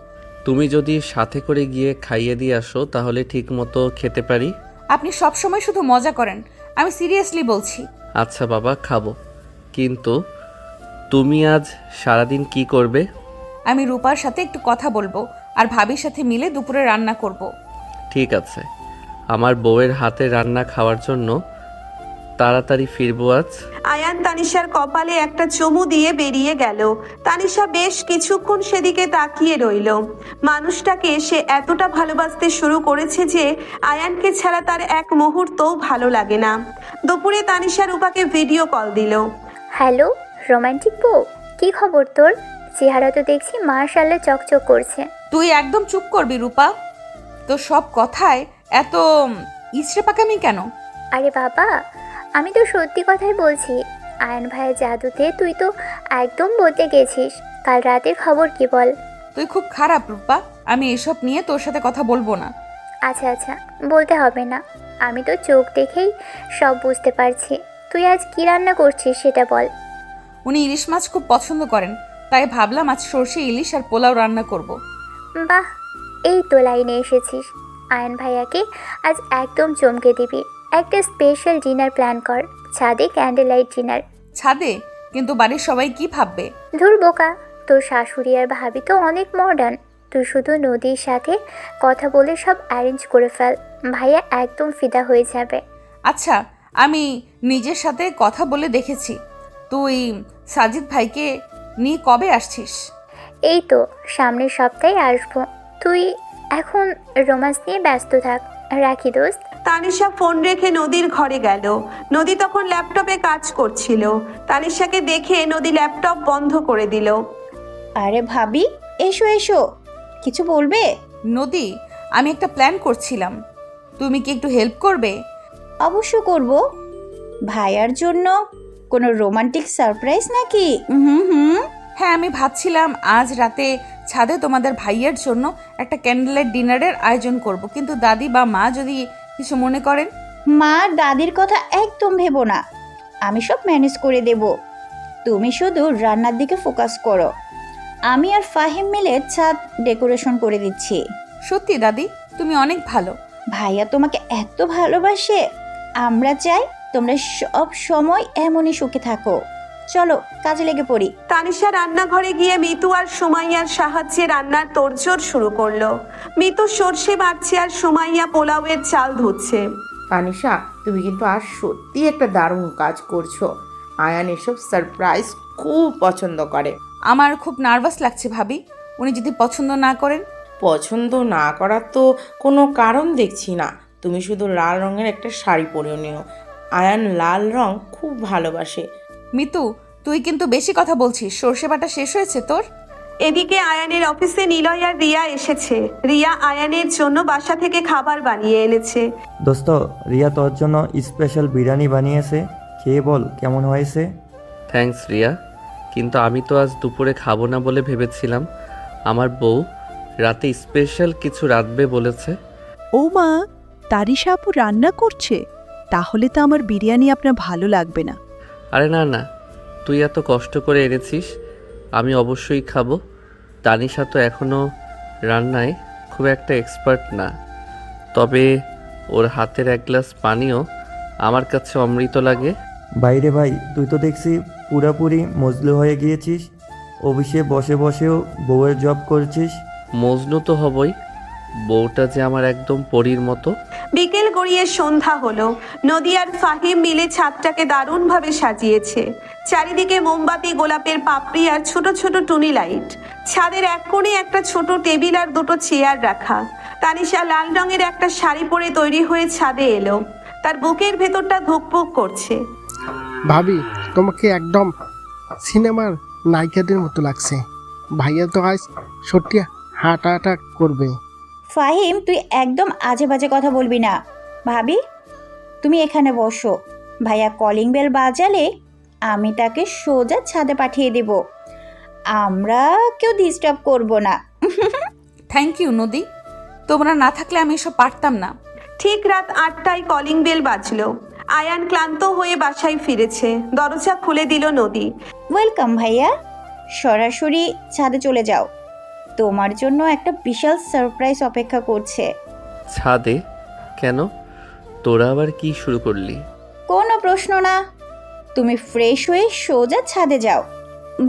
তুমি যদি সাথে করে গিয়ে খাইয়ে দিয়ে আসো তাহলে ঠিক মতো খেতে পারি।
আপনি সব সময় শুধু মজা করেন, আমি সিরিয়াসলি বলছি।
আচ্ছা বাবা, খাবো, কিন্তু তুমি আজ সারাদিন কি করবে?
আমি রূপার সাথে একটু কথা বলবো, আর ভাবির সাথে মিলে দুপুরে রান্না করব।
ঠিক আছে, আমার বউয়ের হাতে রান্না খাওয়ার জন্য তাড়াতাড়ি ফিরবো আজ।
আয়ান তানিশার কপালে একটা চুমু দিয়ে বেরিয়ে গেল। তানিশা বেশ কিছুক্ষণ সেদিকে তাকিয়ে রইল। মানুষটাকে সে এতটা ভালোবাসতে শুরু করেছে যে আয়ানকে ছাড়া তার এক মুহূর্তও ভালো লাগে না। দুপুরে তানিশা রূপাকে ভিডিও কল দিল।
হ্যালো রোমান্টিক বউ, কি খবর তোর? চেহারা তো দেখছি মাশাআল্লাহ চকচক করছে।
তুই একদম চুপ করবি রূপা, তোর সব কথায় এত ইসরে পাকামি কেন?
আরে বাবা, আমি তো সত্যি কথাই বলছি। আয়ন ভাইয়ের জাদুতে তুই তো একদম বদলে গেছিস। কাল রাতের খবর কি বল?
তুই খুব খারাপ রূপা, আমি এসব নিয়ে তোর সাথে কথা বলবো না।
আচ্ছা আচ্ছা, বলতে হবে না, আমি তো চোখ দেখেই সব বুঝতে পারছি। তুই আজ কি রান্না করছিস সেটা বল।
উনি ইলিশ মাছ খুব পছন্দ করেন, তাই ভাবলাম আজ সর্ষে ইলিশ আর পোলাও রান্না করব।
বাহ, এই তো লাইনে এসেছিস। আয়ন ভাইয়াকে আজ একদম চমকে দিবি। একটা স্পেশাল ডিনার প্ল্যান কর, ছাদে ক্যান্ডেল লাইট ডিনার।
ছাদে? কিন্তু বাড়ির সবাই কি ভাববে?
ধুর বোকা, তোর শাশুড়ি আর ভাবি তো অনেক মডার্ন, তুই শুধু নদীর সাথে কথা বলে সব অ্যারেঞ্জ করে ফেল, ভাইয়া একদম ফিদা হয়ে যাবে।
আচ্ছা, আমি নিজের সাথে কথা বলে দেখেছি। তুই সাজিদ ভাইকে নিয়ে কবে আসছিস?
এই তো সামনের সপ্তাহে আসবো। তুই এখন রোমান্স নিয়ে ব্যস্ত থাক, রাখি দোস্ত।
তানিশা ফোন রেখে নদীর ঘরে গেল। নদী তখন ল্যাপটপে কাজ করছিল। তানিশাকে দেখে নদী ল্যাপটপ বন্ধ করে দিল।
আরে ভাবি, এসো এসো, কিছু বলবে?
নদী, আমি একটা প্ল্যান করছিলাম, তুমি কি একটু হেল্প করবে?
অবশ্য করব। ভাইয়ার জন্য কোনো রোমান্টিক সারপ্রাইজ নাকি?
হ্যাঁ, আমি ভাবছিলাম আজ রাতে ছাদে তোমাদের ভাইয়ের জন্য একটা ক্যান্ডেল ডিনারের আয়োজন করব, কিন্তু দাদি বা মা যদি কিছু মনে করেন।
মা দাদির কথা একদম ভেবো না, আমি সব ম্যানেজ করে দেব। তুমি শুধু রান্নার দিকে ফোকাস করো, আমি আর ফাহিম মিলে ছাদ ডেকোরেশন করে দিচ্ছি।
সত্যি দাদি, তুমি অনেক ভালো।
ভাইয়া তোমাকে এত ভালোবাসে, আমরা চাই তোমরা সব সময় এমনই সুখে থাকো। চলো কাজে লেগে পড়ি।
তানিশা রান্নাঘরে গিয়ে মিতু আর সুমাইয়ার সাহায্যে রান্নার তোড়জোড় শুরু করলো। মিতু সর্ষে বাটছে আর সুমাইয়া পোলাওয়ের চাল ধুচ্ছে।
তানিশা, তুমি কিন্তু আর সত্যি একটা দারুণ কাজ করছো। আয়ান এসব সারপ্রাইজ খুব পছন্দ করে।
আমার খুব নার্ভাস লাগছে ভাবি, উনি যদি পছন্দ না করেন।
পছন্দ না করার তো কোনো কারণ দেখছি না। তুমি শুধু লাল রঙের একটা শাড়ি পরে নিও, আয়ান লাল রং খুব ভালোবাসে।
মিতু, তুই কিন্তু বেশি কথা বলছিস। সর্ষে বাটা শেষ হয়েছে তোর?
এদিকে আয়ানের অফিসে নিলয় আর রিয়া এসেছে। রিয়া আয়ানের জন্য বাসা থেকে খাবার বানিয়ে এনেছে।
দোস্ত, রিয়া তোর জন্য স্পেশাল বিরিয়ানি বানিয়েছে, খেয়ে বল কেমন হয়েছে।
থ্যাঙ্কস রিয়া, কিন্তু আমি তো আজ দুপুরে খাবো না বলে ভেবেছিলাম। আমার বউ রাতে স্পেশাল কিছু রাঁধবে বলেছে।
ও মা, তারিশা আপু রান্না করছে? তাহলে তো আমার বিরিয়ানি আপনার ভালো লাগবে না।
আরে না না, তুই এত কষ্ট করে এনেছিস, আমি অবশ্যই খাবো। তানিশা তো এখনও রান্নায় খুব একটা এক্সপার্ট না, তবে ওর হাতের এক গ্লাস পানিও আমার কাছে অমৃত লাগে।
বাইরে ভাই, তুই তো দেখছি পুরাপুরি মজলু হয়ে গিয়েছিস। অফিসে বসে বসেও বউয়ের জব করছিস।
মজনু তো হবই, বউটা যে আমার একদম পরীর মতো।
বিকেল গড়িয়ে সন্ধ্যা হলো। নদী আর ফাহিম মিলে ছাদটাকে দারুণভাবে সাজিয়েছে। চারিদিকে মোমবাতি, গোলাপের পাপড়ি আর ছোট ছোট টুনি লাইট। ছাদের এক কোণে একটা ছোট টেবিল আর দুটো চেয়ার রাখা। তানিশা লাল রঙের একটা শাড়ি পরে তৈরি হয়ে ছাদে এলো। তার বুকের ভেতরটা ধুকপুক করছে।
ভাবি, তোমাকে একদম সিনেমার নায়িকাদের মতো লাগছে। ভাইয়া তো আজ সত্যি হাঁটা করবে।
ফাহিম, তুই একদম আজে বাজে কথা বলবি না। ভাবি, তুমি এখানে বসো। ভাইয়া কলিং বেল বাজালে আমি তাকে সোজা ছাদে পাঠিয়ে দেব। আমরা কেউ ডিস্টার্ব করব না।
থ্যাংক ইউ নদী, তোমরা না থাকলে আমি এসব পারতাম না।
ঠিক রাত 8টায় কলিং বেল বাজলো। আয়ান ক্লান্ত হয়ে বাসায় ফিরেছে। দরজা খুলে দিল নদী।
ওয়েলকাম ভাইয়া, সরাসরি ছাদে চলে যাও, তোমার জন্য একটা বিশাল সারপ্রাইজ অপেক্ষা করছে।
ছাদে কেন? তোরা আবার কি শুরু করলি?
কোনো প্রশ্ন না, তুমি ফ্রেশ হয়ে সোজা ছাদে যাও,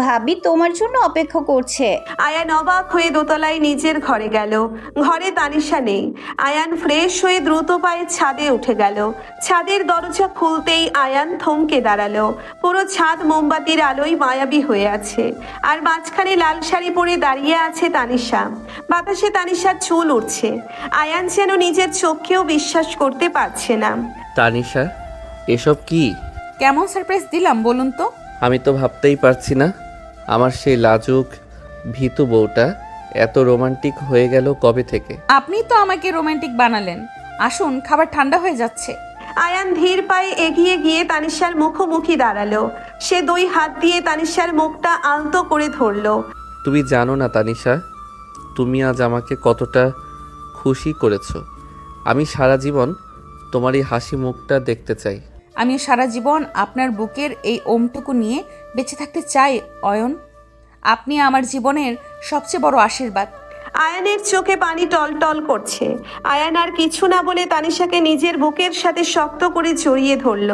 ভাবি তোমার জন্য অপেক্ষা করছে।
আয়ান অবাক হয়ে দোতলায় নিজের ঘরে গেল। ঘরে তানিশা নেই। আয়ান ফ্রেশ হয়ে দ্রুত পায়ে ছাদে উঠে গেল। ছাদের দরজা খুলতেই আয়ান থমকে দাঁড়ালো। পুরো ছাদ মোমবাতির আলোয় মায়াবী হয়ে আছে, আর মাঝখানে লাল শাড়ি পরে দাঁড়িয়ে আছে তানিশা। বাতাসে তানিশার চুল উঠছে। আয়ান যেন নিজের চোখকেও বিশ্বাস করতে পারছে না।
তানিশা, এসব কি?
কেমন সারপ্রাইজ দিলাম বলুন তো?
আমি তো ভাবতেই পারছি না, আমার সেই লাজুক ভীতু বউটা এত রোমান্টিক হয়ে গেল কবে থেকে?
আপনি তো আমাকে রোমান্টিক বানালেন। আসুন, খাবার ঠান্ডা হয়ে যাচ্ছে।
আয়ান ধীর পায়ে এগিয়ে গিয়ে তানিশার মুখোমুখি দাঁড়ালো। সে 2 হাত দিয়ে তানিশার মুখটা আলতো করে ধরলো।
তুমি জানো না তানিশা, তুমি আজ আমাকে কতটা খুশি করেছো। আমি সারা জীবন তোমার এই হাসি মুখটা দেখতে চাই।
আমি সারা জীবন আপনার বুকের এই ওমটুকু নিয়ে বেঁচে থাকতে চাই অয়ন। আপনি আমার জীবনের সবচেয়ে বড় আশীর্বাদ।
আয়ানের চোখে পানি টলটল করছে। আয়ান আর কিছু না বলে তানিশাকে নিজের বুকের সাথে শক্ত করে জড়িয়ে ধরল।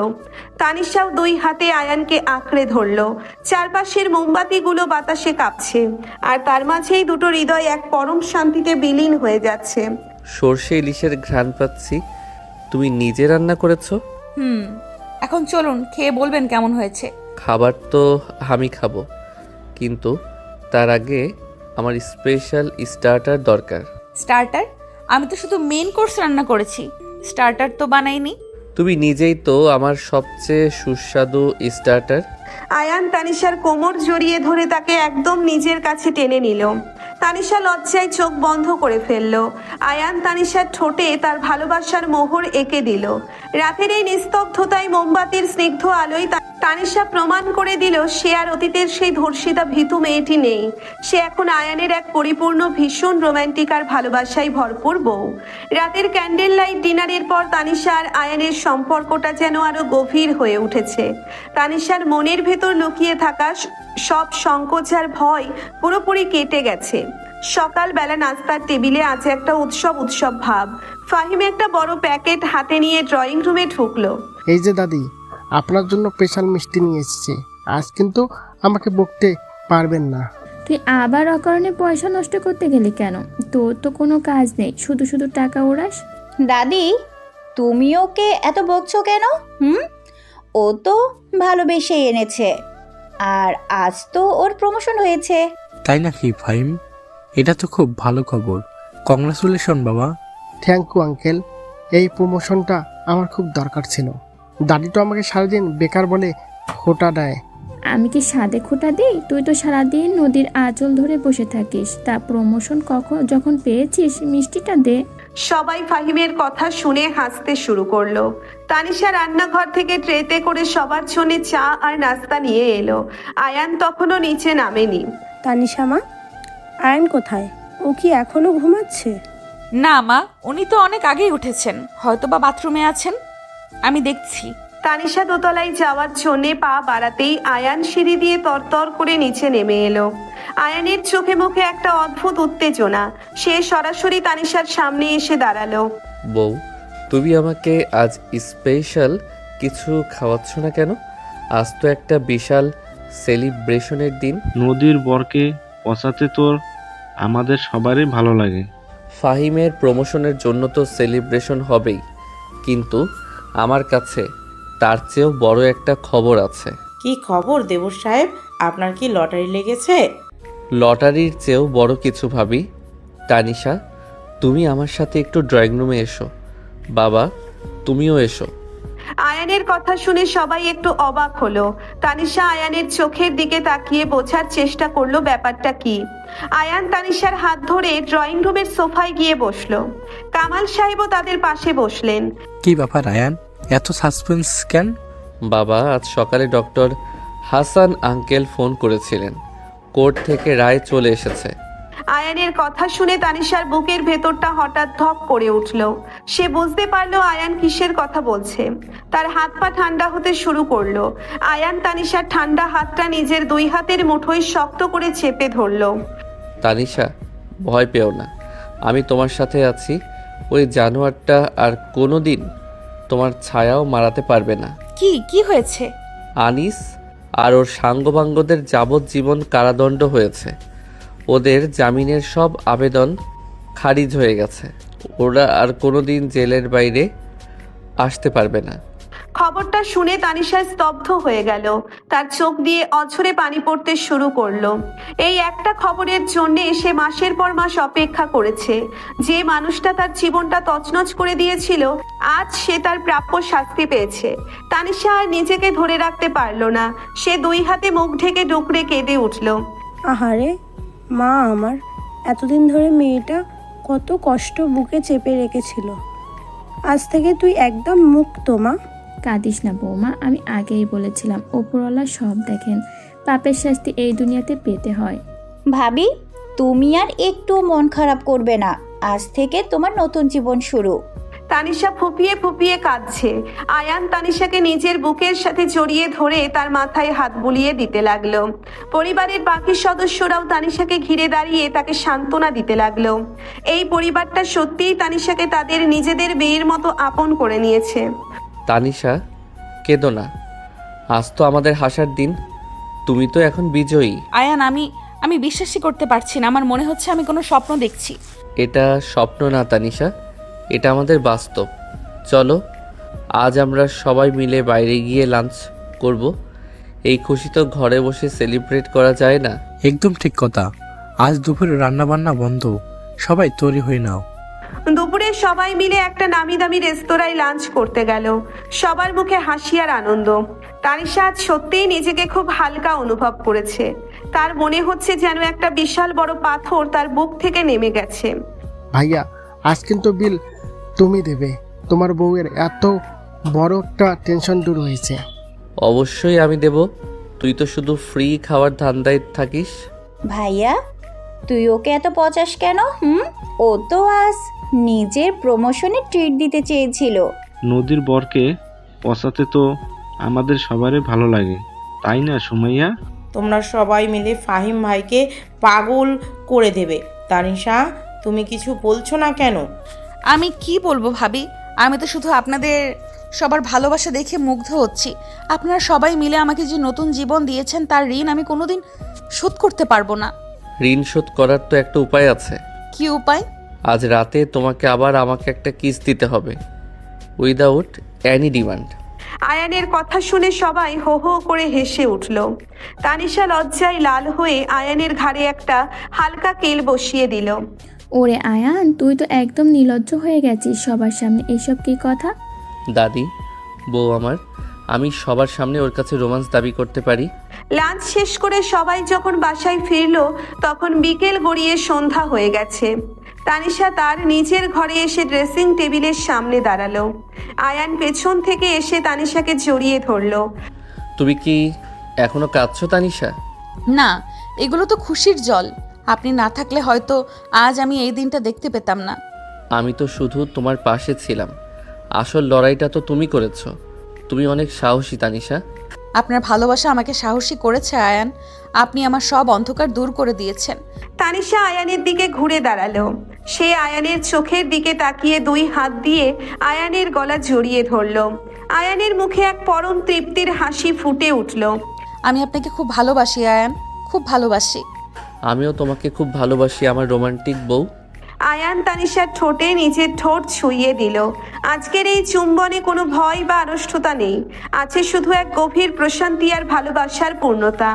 তানিশাও দুই হাতে আয়ানকে আঁকড়ে ধরল। চারপাশের মোমবাতিগুলো বাতাসে কাঁপছে, আর তার মাঝেই দুটো হৃদয় এক পরম শান্তিতে বিলীন হয়ে যাচ্ছে।
সর্ষে ইলিশের ঘ্রাণ পাচ্ছি। তুমি নিজে রান্না করেছো?
এখন চলুন, খেয়ে বলবেন কেমন হয়েছে।
খাবার তো আমি খাবো, কিন্তু তার আগে আমার স্পেশাল স্টার্টার দরকার।
স্টার্টার? আমি তো শুধু মেন কোর্স রান্না করেছি, স্টার্টার তো বানাইনি।
তুমি নিজেই তো আমার সবচেয়ে সুস্বাদু স্টার্টার।
আয়ান তানিশার কোমর জড়িয়ে ধরে তাকে একদম নিজের কাছে টেনে নিল। তানিশা লজ্জায় চোখ বন্ধ করে ফেলল। আয়ান তানিশার ঠোঁটে তার ভালোবাসার মোহর এঁকে দিল। রাতের এই নিস্তব্ধতায় মোমবাতির স্নিগ্ধ আলোয় তানিশা প্রমাণ করে দিল সে আর অতীতের সেই ধর্ষিতা ভীতু মেয়েটি নেই। সে এখন আয়ানের এক পরিপূর্ণ ভীষণ রোম্যান্টিক আর ভালোবাসায় ভরপুর বউ। রাতের ক্যান্ডেল লাইট ডিনারের পর তানিশা আর আয়ানের সম্পর্কটা যেন আরো গভীর হয়ে উঠেছে। তানিশার মনের ভেতর লুকিয়ে থাকা সব সংকোচ আর ভয় পুরোপুরি কেটে গেছে। সকালবেলা নাস্তার টেবিলে আছে একটা উৎসব ভাব। ফাহিম একটা বড় প্যাকেট হাতে নিয়ে ড্রয়িং রুমে ঢুকলো।
এই যে দাদি, আপনার জন্য স্পেশাল মিষ্টি নিয়ে এসেছি। আজ কিন্তু আমাকে বকতে পারবেন না।
তুই আবার অকারণে পয়সা নষ্ট করতে গেলি কেন? তোর তো কোনো কাজ নেই, শুধু শুধু টাকা ওড়াস।
দাদি, তুমি ওকে এত বকছো কেন? ও তো ভালোবেসে এনেছে, আর আজ তো ওর প্রমোশন হয়েছে।
তাই নাকি ফাহিম? এটা তো খুব ভালো খবর। কংগ্রাচুলেশন বাবা।
থ্যাংক ইউ আঙ্কেল, এই প্রমোশনটা আমার খুব দরকার ছিল। দাদি তো আমাকে সারাদিন বেকার বলে খোটা দেয়।
আমি কি সাদে খোটা দিই? তুই তো সারাদিন নদীর আঁচল ধরে বসে থাকিস। তা প্রমোশন যখন পেয়েছিস মিষ্টিটা দে।
সবাই ফাহিমের কথা শুনে হাসতে শুরু করলো। তানিশা রান্নাঘর থেকে ট্রেতে করে সবার জন্য চা আর নাস্তা নিয়ে এলো। আয়ান তখনও নিচে নামেনি।
তানিশা মা, আয়ান কোথায়? ও কি এখনো ঘুমাচ্ছে?
না মা, উনি তো অনেক আগেই উঠেছেন, হয়তো বা বাথরুমে আছেন, আমি দেখছি।
তানিশা দোতলায় যাওয়ার জন্যে পা বাড়াতেই আয়ান সিঁড়ি দিয়ে তরতর করে নিচে নেমে এলো। আয়ানের চোখে মুখে একটা অদ্ভুত উত্তেজনা। সে সরাসরি তানিশার সামনে এসে দাঁড়ালো।
বউ, তুমি আমাকে আজ স্পেশাল কিছু খাওয়াচ্ছ না কেন? আজ তো একটা বিশাল সেলিব্রেশনের দিন।
নদীর বরকে পচাতে তোর আমাদের সবারই ভালো লাগে।
ফাহিমের প্রমোশনের জন্য তো সেলিব্রেশন হবেই, কিন্তু আমার কাছে তার চেয়েও বড় একটা খবর আছে।
কি খবর দেবর সাহেব? আপনার কি লটারি লেগেছে?
লটারির চেয়েও বড় কিছু ভাবি। তানিশা, তুমি আমার সাথে একটু ড্রয়িং রুমে এসো। বাবা, তুমিও এসো।
আয়ানের কথা শুনে সবাই একটু অবাক হলো। তানিশা আয়ানের চোখের দিকে তাকিয়ে বোঝার চেষ্টা করলো ব্যাপারটা কি। আয়ান তানিশার হাত ধরে ড্রয়িং রুমের সোফায় গিয়ে বসলো। কামাল সাহেবও তাদের পাশে বসলেন।
কি ব্যাপার আয়ান, এত সাসপেন্স কেন?
বাবা, আজ সকালে ডক্টর হাসান আঙ্কেল ফোন করেছিলেন, কোর্ট থেকে রায় চলে এসেছে।
আয়ানের কথা শুনে তানিশার বুকের ভেতরটা হঠাৎ ধপ করে উঠল। সে বুঝতে পারলো আয়ান কিসের কথা বলছে। তার হাত পা ঠান্ডা হতে শুরু করলো। আয়ান তানিশার ঠান্ডা হাতটা নিজের দুই হাতের মুঠোয় শক্ত করে চেপে ধরলো।
তানিশা, ভয় পেও না, আমি তোমার সাথে আছি। ওই জানোয়ারটা আর কোনোদিন তোমার ছায়াও মারাতে পারবে না।
কি হয়েছে?
আনিস আর ওর সাঙ্গপাঙ্গদের যাবজ্জীবন কারাদণ্ড হয়েছে। ওদের জামিনের সব আবেদন খারিজ হয়ে গেছে। ওরা আর কোনোদিন জেলের বাইরে আসতে পারবে না।
খবরটা শুনে তানিশা স্তব্ধ হয়ে গেল। তার চোখ দিয়ে অঝরে পানি পড়তে শুরু করলো। এই একটা খবরের জন্য সে মাসের পর মাস অপেক্ষা করেছে। যে মানুষটা তার জীবনটা তছনছ করে দিয়েছিল, আজ সে তার প্রাপ্য শাস্তি পেয়েছে। তানিশা আর নিজেকে ধরে রাখতে পারলো না। সে দুই হাতে মুখ ঢেকে ডুকরে কেঁদে উঠল।
আহারে মা আমার, এতদিন ধরে মেয়েটা কত কষ্ট বুকে চেপে রেখেছিল। আজ থেকে তুই একদম মুক্ত মা।
কাঁদিস না বৌমা, আমি আগেই বলেছিলাম ওপরওয়ালা সব দেখেন, পাপের শাস্তি এই দুনিয়াতে পেতে হয়।
ভাবি, তুমি আর একটু মন খারাপ করবে না, আজ থেকে তোমার নতুন জীবন শুরু।
তানিশা ফুপিয়ে ফুপিয়ে কাঁদছে। আয়ান তানিশাকে নিজের বুকের সাথে জড়িয়ে ধরে তার মাথায় হাত বুলিয়ে দিতে লাগলো। পরিবারের বাকি সদস্যরাও তানিশাকে ঘিরে দাঁড়িয়ে তাকে সান্ত্বনা দিতে লাগলো। এই পরিবারটা সত্যিই তানিশাকে তাদের নিজেদের মেয়ের মতো আপন করে নিয়েছে।
তানিশা, কেঁদো না, আজ তো আমাদের হাসার দিন। তুমি তো এখন বিজয়ী।
আয়ান, আমি বিশ্বাসই করতে পারছি না। আমার মনে হচ্ছে আমি কোনো স্বপ্ন দেখছি।
এটা স্বপ্ন না তানিশা, এটা আমাদের বাস্তব। চলো আজ আমরা সবাই মিলে বাইরে গিয়ে লাঞ্চ করব। এই খুশি তো ঘরে বসে সেলিব্রেট করা যায় না।
একদম ঠিক কথা। আজ দুপুরে রান্নাবান্না বন্ধ, সবাই তৈরি হয়ে নাও।
দুপুরে সবাই মিলে একটা নামি দামি রেস্তোরাঁয় লাঞ্চ করতে গেল। সবার মুখে হাসি আর আনন্দ। তানিশা আজ সত্যিই নিজেকে খুব হালকা অনুভব করেছে। তার মনে হচ্ছে যেন একটা বিশাল বড় পাথর তার বুক থেকে নেমে গেছে।
ভাইয়া, আজ কিন্তু বিল তুমি দেবে। তোমার বউয়ের এত বড় একটা টেনশন দূর হয়েছে।
অবশ্যই আমি দেব। তুই তো শুধু ফ্রি খাওয়ার ধান্দায় থাকিস।
ভাইয়া, তুই ওকে এত পচাস কেন? ও তো আজ নিজের প্রমোশনে ট্রিট দিতে চেয়েছিল।
নদীর বরকে পচাতে তো আমাদের সবারই ভালো লাগে, তাই না সুমাইয়া?
তোমরা সবাই মিলে ফাহিম ভাইকে পাগল করে দেবে। তানিশা, তুমি কিছু বলছো না কেন?
আমি কি বলবো ভাবি? আমি তো শুধু আপনাদের সবার ভালোবাসা দেখে মুগ্ধ হচ্ছি। আপনারা সবাই মিলে আমাকে যে নতুন জীবন দিয়েছেন তার ঋণ আমি কোনোদিন শোধ করতে পারবো না।
ঋণ শোধ করার তো একটা উপায় আছে।
কি উপায়?
আজ রাতে তোমাকে আবার আমাকে একটা কিস দিতে হবে, উইদাউট এনি ডিমান্ড।
আয়ানের কথা শুনে সবাই হো হো করে হেসে উঠল। তানিশা লজ্জায় লাল হয়ে আয়ানের ঘাড়ে একটা হালকা কেল বসিয়ে দিল।
ওরে আয়ান, তুই তো একদম নির্লজ্জ হয়ে গেছিস সবার সামনে। এসব কি কথা?
দাদি, বউ আমার, আমি সবার সামনে ওর কাছে রোমান্স দাবি করতে পারি?
লাঞ্চ শেষ করে সবাই যখন বাসায় ফিরল তখন বিকেল গড়িয়ে সন্ধ্যা হয়ে গেছে। তানিশা তার নিজের ঘরে এসে ড্রেসিং টেবিলের সামনে দাঁড়ালো। আয়ান পেছন থেকে এসে তানিশাকে জড়িয়ে ধরলো।
তুমি কি এখনো কাঁদছো তানিশা?
না, এগুলো তো খুশির জল। আপনি না থাকলে হয়তো আজ আমি এই দিনটা দেখতে পেতাম না।
আমি তো শুধু তোমার পাশে ছিলাম। আসল লড়াইটা তো তুমি করেছো। তুমি অনেক সাহসী তানিশা।
আপনার ভালোবাসা আমাকে সাহসী করেছে আয়ান। আপনি আমার সব অন্ধকার দূর করে দিয়েছেন।
তানিশা আয়ানের দিকে ঘুরে দাঁড়ালো। সে আয়ানের চোখের দিকে তাকিয়ে দুই হাত দিয়ে আয়ানের গলা জড়িয়ে ধরল। আয়ানের মুখে এক পরম তৃপ্তির হাসি ফুটে উঠল।
আমি আপনাকে খুব ভালোবাসি আয়ান, খুব ভালোবাসি।
আমিও তোমাকে খুব ভালোবাসি আমার রোমান্টিক বউ।
আয়ান তানিশার ঠোঁটে নিজের ঠোঁট ছুঁয়ে দিল। আজকের এই চুম্বনে কোনো ভয় বা আড়ষ্টতা নেই, আছে শুধু এক গভীর প্রশান্তি আর ভালোবাসার পূর্ণতা।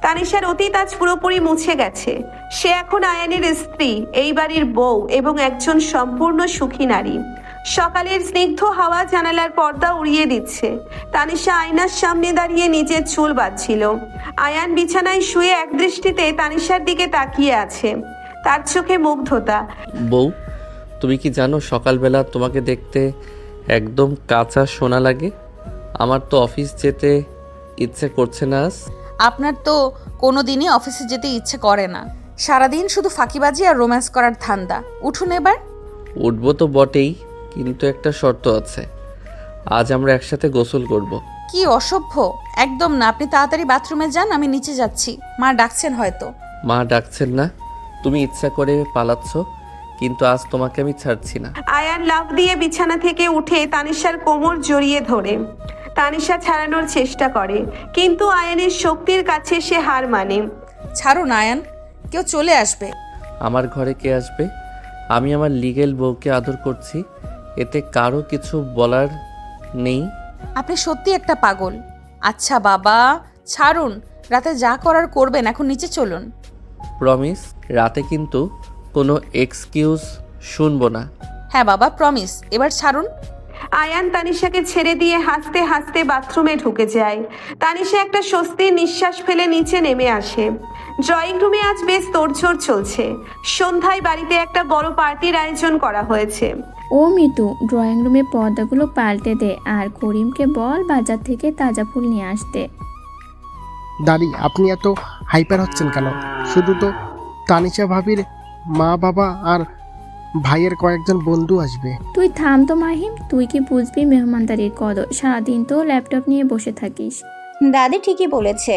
তানিশার অতীত আজ পুরোপুরি মুছে গেছে। সে এখন আয়ানের স্ত্রী, এই বাড়ির বউ এবং একজন সম্পূর্ণ সুখী নারী। সকালের স্নিগ্ধ হাওয়া জানালার পর্দা উড়িয়ে দিচ্ছে। তানিশা আয়নার সামনে দাঁড়িয়ে নিজের চুল বাঁধছিল। আয়ান বিছানায় শুয়ে একদৃষ্টিতে তানিশার দিকে তাকিয়ে আছে। তার চোখে মুগ্ধতা।
বউ, তুমি কি জানো সকালবেলা তোমাকে দেখতে একদম কাঁচা সোনা লাগে। আমার তো অফিস যেতে ইচ্ছে করছে না আজ।
আপনার তো কোনো দিনই অফিসে যেতে ইচ্ছে করে না। সারাদিন শুধু ফাঁকিবাজি আর রোম্যান্স করার ধান্দা। উঠুন এবার।
উঠবো তো বটেই, কিন্তু একটা শর্ত আছে। আজ আমরা একসাথে গোসল করব।
কি অসভ্য! একদম না। আপনি তাড়াতাড়ি বাথরুমে যান, আমি নিচে যাচ্ছি। মা ডাকছেন হয়তো।
মা ডাকছেন না, তুমি ইচ্ছা করে পালাচ্ছ, কিন্তু আজ তোমাকে আমি ছাড়ছি না।
আয়ান লাফ দিয়ে বিছানা থেকে উঠে তানিশার কোমর জড়িয়ে ধরে। তানিশা ছাড়ানোর চেষ্টা করে, কিন্তু আয়ানের শক্তির কাছে সে হার মানে।
ছাড়ুন আয়ান, কেউ চলে আসবে।
আমার ঘরে কে আসবে? আমি আমার লিগেল বউকে আদর করছি, এতে কারো কিছু বলার নেই।
আপনি সত্যি একটা পাগল। আচ্ছা বাবা, ছাড়ুন। রাতে যা করার করবেন, এখন নিচে চলুন।
প্রমিস, রাতে কিন্তু কোনো এক্সকিউজ শুনবো না।
হ্যাঁ বাবা, প্রমিস। এবার ছাড়ুন।
আয়ান তানিশাকে ছেড়ে দিয়ে হাসতে হাসতে বাথরুমে ঢুকে যায়। তানিশা একটা স্বস্তির নিঃশ্বাস ফেলে নিচে নেমে আসে। ড্রয়িং রুমে আজ বেশ তোড়জোড় চলছে। সন্ধ্যায় বাড়িতে একটা বড় পার্টির আয়োজন করা হয়েছে।
ও মিতু, ড্রয়িং রুমে পর্দাগুলো পাল্টে দে, আর করিমকে বল বাজার থেকে তাজা ফুল নিয়ে আসতে।
দাদি, আপনি এত হাইপার হচ্ছেন কেন? শুধু তো তানিশা ভাবির মা বাবা আর ভাইয়ের কয়েকজন বন্ধু আসবে।
তুই থাম তো মাহিম, তুই কি বুঝবি মেহমানদারির কদর? সারাদিন তো ল্যাপটপ নিয়ে বসে থাকিস।
দাদি ঠিকই বলেছে।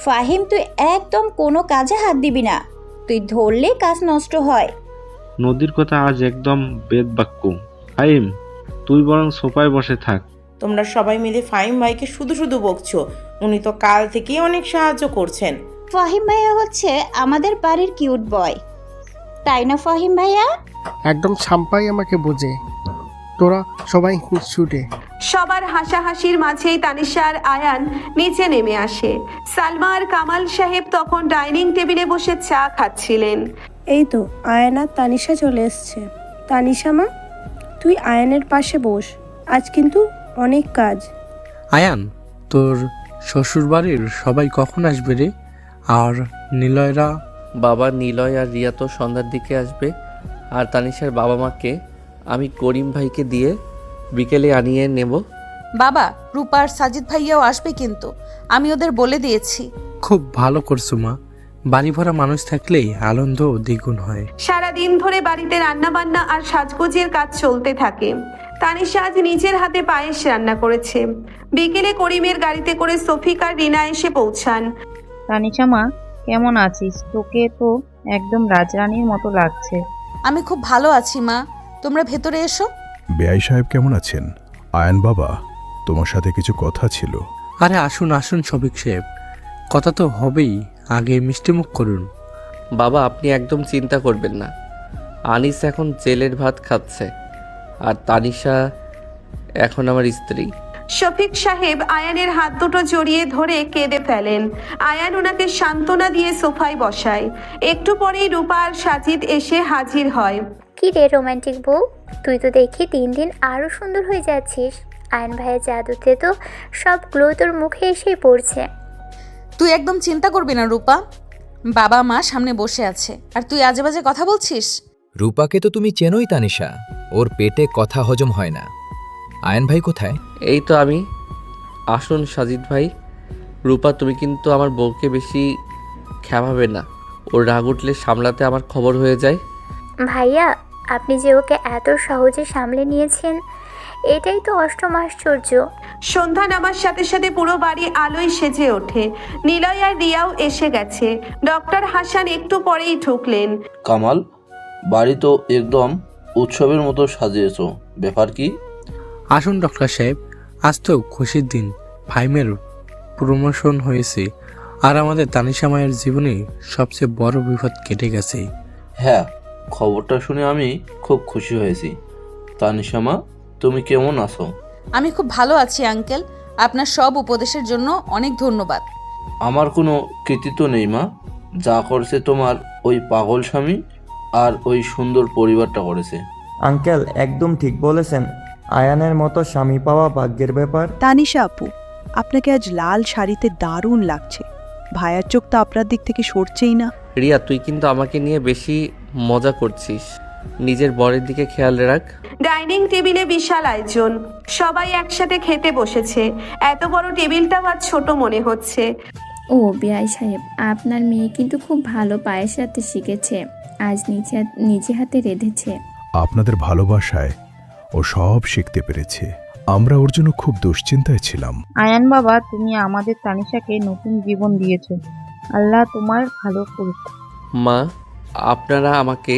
ফাহিম, তুই একদম কোনো কাজে হাত দিবি না। তুই ধরলে কাজ নষ্ট হয়।
নদীর কথা আজ একদম বেদ বাক্য। ফাহিম, তুই বরং সোফায় বসে থাক।
তোমরা সবাই মিলে ফাহিম ভাইকে শুধু শুধু বকছো। উনি তো কাল থেকেই অনেক সাহায্য করছেন।
ফাহিম ভাইয়া হচ্ছে আমাদের বাড়ির কিউট বয়, তাই না ফাহিম ভাইয়া?
একদম ছাম্পাই আমাকে বোঝে। তোরা সবাই ছুটে।
সবার হাসাহাসির মাঝেই তানিশা আর আয়ান নিচে নেমে আসে। সালমা আর কামাল সাহেব তখন ডাইনিং টেবিলে বসে চা খাচ্ছিলেন।
এই তো আয়ান আর তানিশা চলে এসছে। তানিশা মা, তুই আয়ানের পাশে বস, আজ কিন্তু অনেক কাজ।
আয়ান, তোর শ্বশুরবাড়ির সবাই কখন আসবে রে? আর নিলয়রা?
বাবা, নিলয় আর রিয়া তো সন্ধ্যার দিকে আসবে। আর তানিশার বাবা মাকে আমি করিম ভাইকে দিয়ে বিকেলে আনিয়ে নেব।
বাবা, রূপা আর সাজিদ ভাইয়াও আসবে, কিন্তু আমি ওদের বলে দিয়েছি।
খুব ভালো করছো মা, বাড়ি ভরা মানুষ থাকলেই আনন্দ দ্বিগুণ হয়।
সারাদিন ধরে বাড়িতে রান্নাবান্না আর সাজগোজের কাজ চলতে থাকে। তানিশা আজ নিজের হাতে পায়েস রান্না করেছে। বিকেলে করিমের গাড়িতে করে সফিক আর রিনা এসে পৌঁছান।
তানিশা মা, কেমন আছিস? তোকে তো একদম রাজরানীর মতো লাগছে।
আমি খুব ভালো আছি মা, তোমরা ভেতরে এসো।
বেআই সাহেব কেমন আছেন? আয়ান বাবা, তোমার সাথে কিছু কথা ছিল।
আরে আসুন আসুন শফিক সাহেব, কথা তো হবেই, আগে মিষ্টিমুখ করুন।
বাবা, আপনি একদম চিন্তা করবেন না। আনিস এখন জেলের ভাত খাচ্ছে, আর তানিশা এখন আমার স্ত্রী।
শফিক সাহেব আয়ানের হাত দুটো জড়িয়ে ধরে কেঁদে ফেলেন। আয়ান ওনাকে সান্ত্বনা দিয়ে সোফায় বসায়। একটু পরেই রূপা আর সাজিদ এসে হাজির হয়।
কি রে রোমান্টিক বউ, তুই তো দেখি দিন দিন আরো সুন্দর হয়ে যাচ্ছিস। আয়ন ভাইয়ের জাদুতে তো সব গ্লো তোর মুখে এসেই পড়ছে।
তুই একদম চিন্তা করবি না রূপা, বাবা মা সামনে বসে আছে, আর তুই আজে বাজে কথা বলছিস।
রূপাকে তো তুমি চেনোই তানিশা, ওর পেটে কথা হজম হয় না। আয়ন ভাই কোথায়?
এই তো আমি। আসুন সাজিদ ভাই। রূপা, তুমি কিন্তু আমার বউকে বেশি খেপাবে না, ওর রাগ উঠলে সামলাতে আমার খবর হয়ে যায়।
ভাইয়া, আপনি যে ওকে এত সহজে সামলে নিয়েছেন, এটাই তো অষ্টম আশ্চর্য।
সন্ধ্যা নামার সাথে সাথে পুরো বাড়ি আলোয় সেজে ওঠে। নিলয় আর রিয়াও এসে গেছে। ডক্টর হাসান একটু পরেই ঢুকলেন।
কামাল, বাড়ি তো একদম উৎসবের মতো সাজিয়েছো, ব্যাপার কি?
আসুন ডক্টর সাহেব, আজ তো খুশির দিন। ফাইমের প্রমোশন হয়েছে, আর আমাদের তানিশা মায়ের জীবনে সবচেয়ে বড় বিপদ কেটে গেছে।
হ্যাঁ, খবরটা শুনে আমি খুব খুশি হয়েছি। তানিশা মা, তুমি কেমন আছো?
আমি খুব ভালো আছি আঙ্কেল, আপনার সব উপদেশের জন্য অনেক ধন্যবাদ।
আমার কোনো কৃতিত্ব নেই মা, যা করেছে তোমার ওই পাগল স্বামী আর ওই সুন্দর পরিবারটা করেছে।
আঙ্কেল একদম ঠিক বলেছেন, আয়ানের মতো স্বামী পাওয়া ভাগ্যের ব্যাপার।
তানিশা আপু, আপনাকে আজ লাল শাড়িতে দারুণ লাগছে। ভাইয়ার চোখ তো আপনার দিক থেকে সরছেই না।
রিয়া, তুই কিন্তু আমাকে নিয়ে বেশি মজা করছিস, নিজের বরের দিকে খেয়াল রাখ।
ডাইনিং টেবিলে বিশাল আয়োজন, সবাই একসাথে খেতে বসেছে। এত বড় টেবিলটাও আজ ছোট মনে হচ্ছে।
ও বিআই সাহেব, আপনার মেয়ে কিন্তু খুব ভালো পায়েস রাঁধতে শিখেছে, আজ নিজে হাতে রেঁধেছে।
আপনাদের ভালোবাসায় ও সব শিখতে পেরেছে। আমরা ওর জন্য খুব দুশ্চিন্তায় ছিলাম।
আয়ান বাবা, তুমি আমাদের তানিশাকে নতুন জীবন দিয়েছো। আল্লাহ তোমার ভালো করুক।
মা, আপনারা আমাকে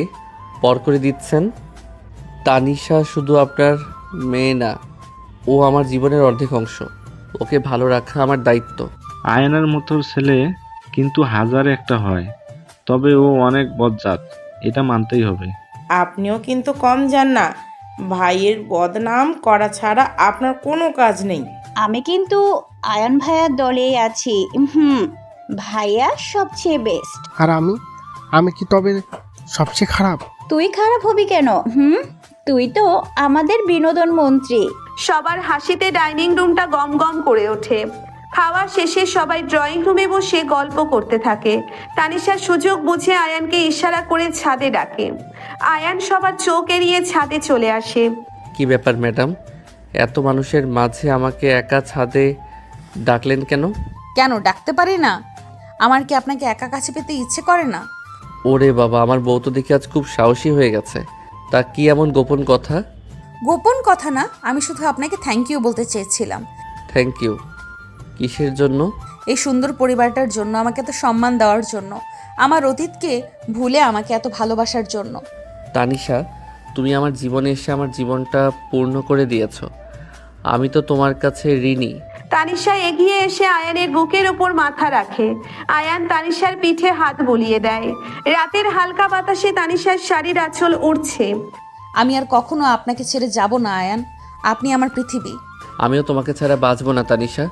পর করে দিচ্ছেন। তানিশা শুধু আপনার মেয়ে না, ও আমার জীবনের অর্ধেক অংশ। ওকে ভালো রাখা আমার দায়িত্ব।
আয়নের মতো ছেলে কিন্তু হাজারে একটা হয়, তবে ও অনেক বজ্জাত, এটা মানতেই হবে।
আপনিও কিন্তু কম যান না। ভাইয়ের বদনাম করা ছাড়া আপনার কোনো কাজ নেই।
আমি কিন্তু আয়ন ভাইয়ার দলেই আছি। ভাইয়া সবচেয়ে বেস্ট।
আর আমি কি তবে সবচেয়ে খারাপ?
তুই খারাপ হবি কেন? তুই তো আমাদের বিনোদন মন্ত্রী।
সবার হাসিতে ডাইনিং রুমটা গম গম করে ওঠে। খাওয়া শেষে সবাই ড্রয়িং রুমে বসে গল্প করতে থাকে। তানিশা সুযোগ বুঝে আয়ানকে ইশারা করে ছাদে ডাকে। আয়ান সবার চোখ এড়িয়ে ছাদে চলে আসে।
কি ব্যাপার ম্যাডাম, এত মানুষের মাঝে আমাকে একা ছাদে ডাকলেন কেন?
কেন ডাকতে পারি না? আমার কি আপনাকে একা কাছে পেতে ইচ্ছে করে না?
ওরে বাবা, আমার বউ তো দেখি আজ খুব সাহসী হয়ে গেছে। তা কি এমন গোপন কথা?
গোপন কথা না, আমি শুধু আপনাকে থ্যাংক ইউ বলতে চেয়েছিলাম।
থ্যাংক ইউ কিসের জন্য?
এই সুন্দর পরিবারটার জন্য, আমাকে এত সম্মান দেওয়ার জন্য, আমার অতীতকে ভুলে আমাকে এত ভালোবাসার জন্য।
তানিশা, তুমি আমার জীবনে এসে আমার জীবনটা পূর্ণ করে দিয়েছো। আমি তো তোমার কাছে ঋণী।
তানিশা এগিয়ে এসে আয়ানের বুকের ওপর মাথা রাখে। আয়ান তানিশার পিঠে হাত বুলিয়ে দেয়। রাতের হালকা বাতাসে তানিশার শাড়ির আঁচল উড়ছে।
আমি আর কখনো আপনাকে ছেড়ে যাব না আয়ান, আপনি আমার পৃথিবী।
আমিও তোমাকে ছাড়া বাঁচবো না তানিশা,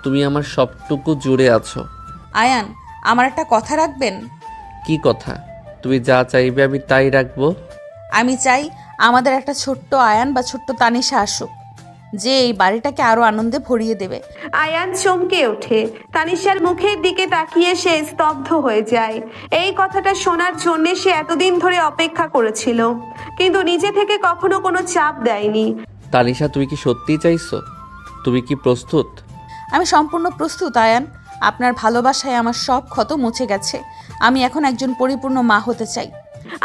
তুমি আমার সবটুকু জুড়ে আছো।
আয়ান, আমার একটা কথা রাখবেন?
কি কথা? তুমি যা চাইবে আমি তাই রাখবো।
আমি চাই আমাদের একটা ছোট্ট আয়ান বা ছোট্ট তানিশা আসুক, যে এই বাড়িটাকে আরো আনন্দে ভরিয়ে দেবে।
আয়ান চমকে ওঠে। তানিশার মুখের দিকে তাকিয়ে সে স্তব্ধ হয়ে যায়। এই কথাটা শোনার জন্য সে এতদিন ধরে অপেক্ষা করেছিল, কিন্তু নিজে থেকে কখনো কোনো চাপ দেয়নি।
তানিশা, তুমি কি সত্যিই চাইছো? তুমি কি প্রস্তুত?
আমি সম্পূর্ণ প্রস্তুত আয়ান। আপনার ভালোবাসায় আমার সব ক্ষত মুছে গেছে। আমি এখন একজন পরিপূর্ণ মা হতে চাই।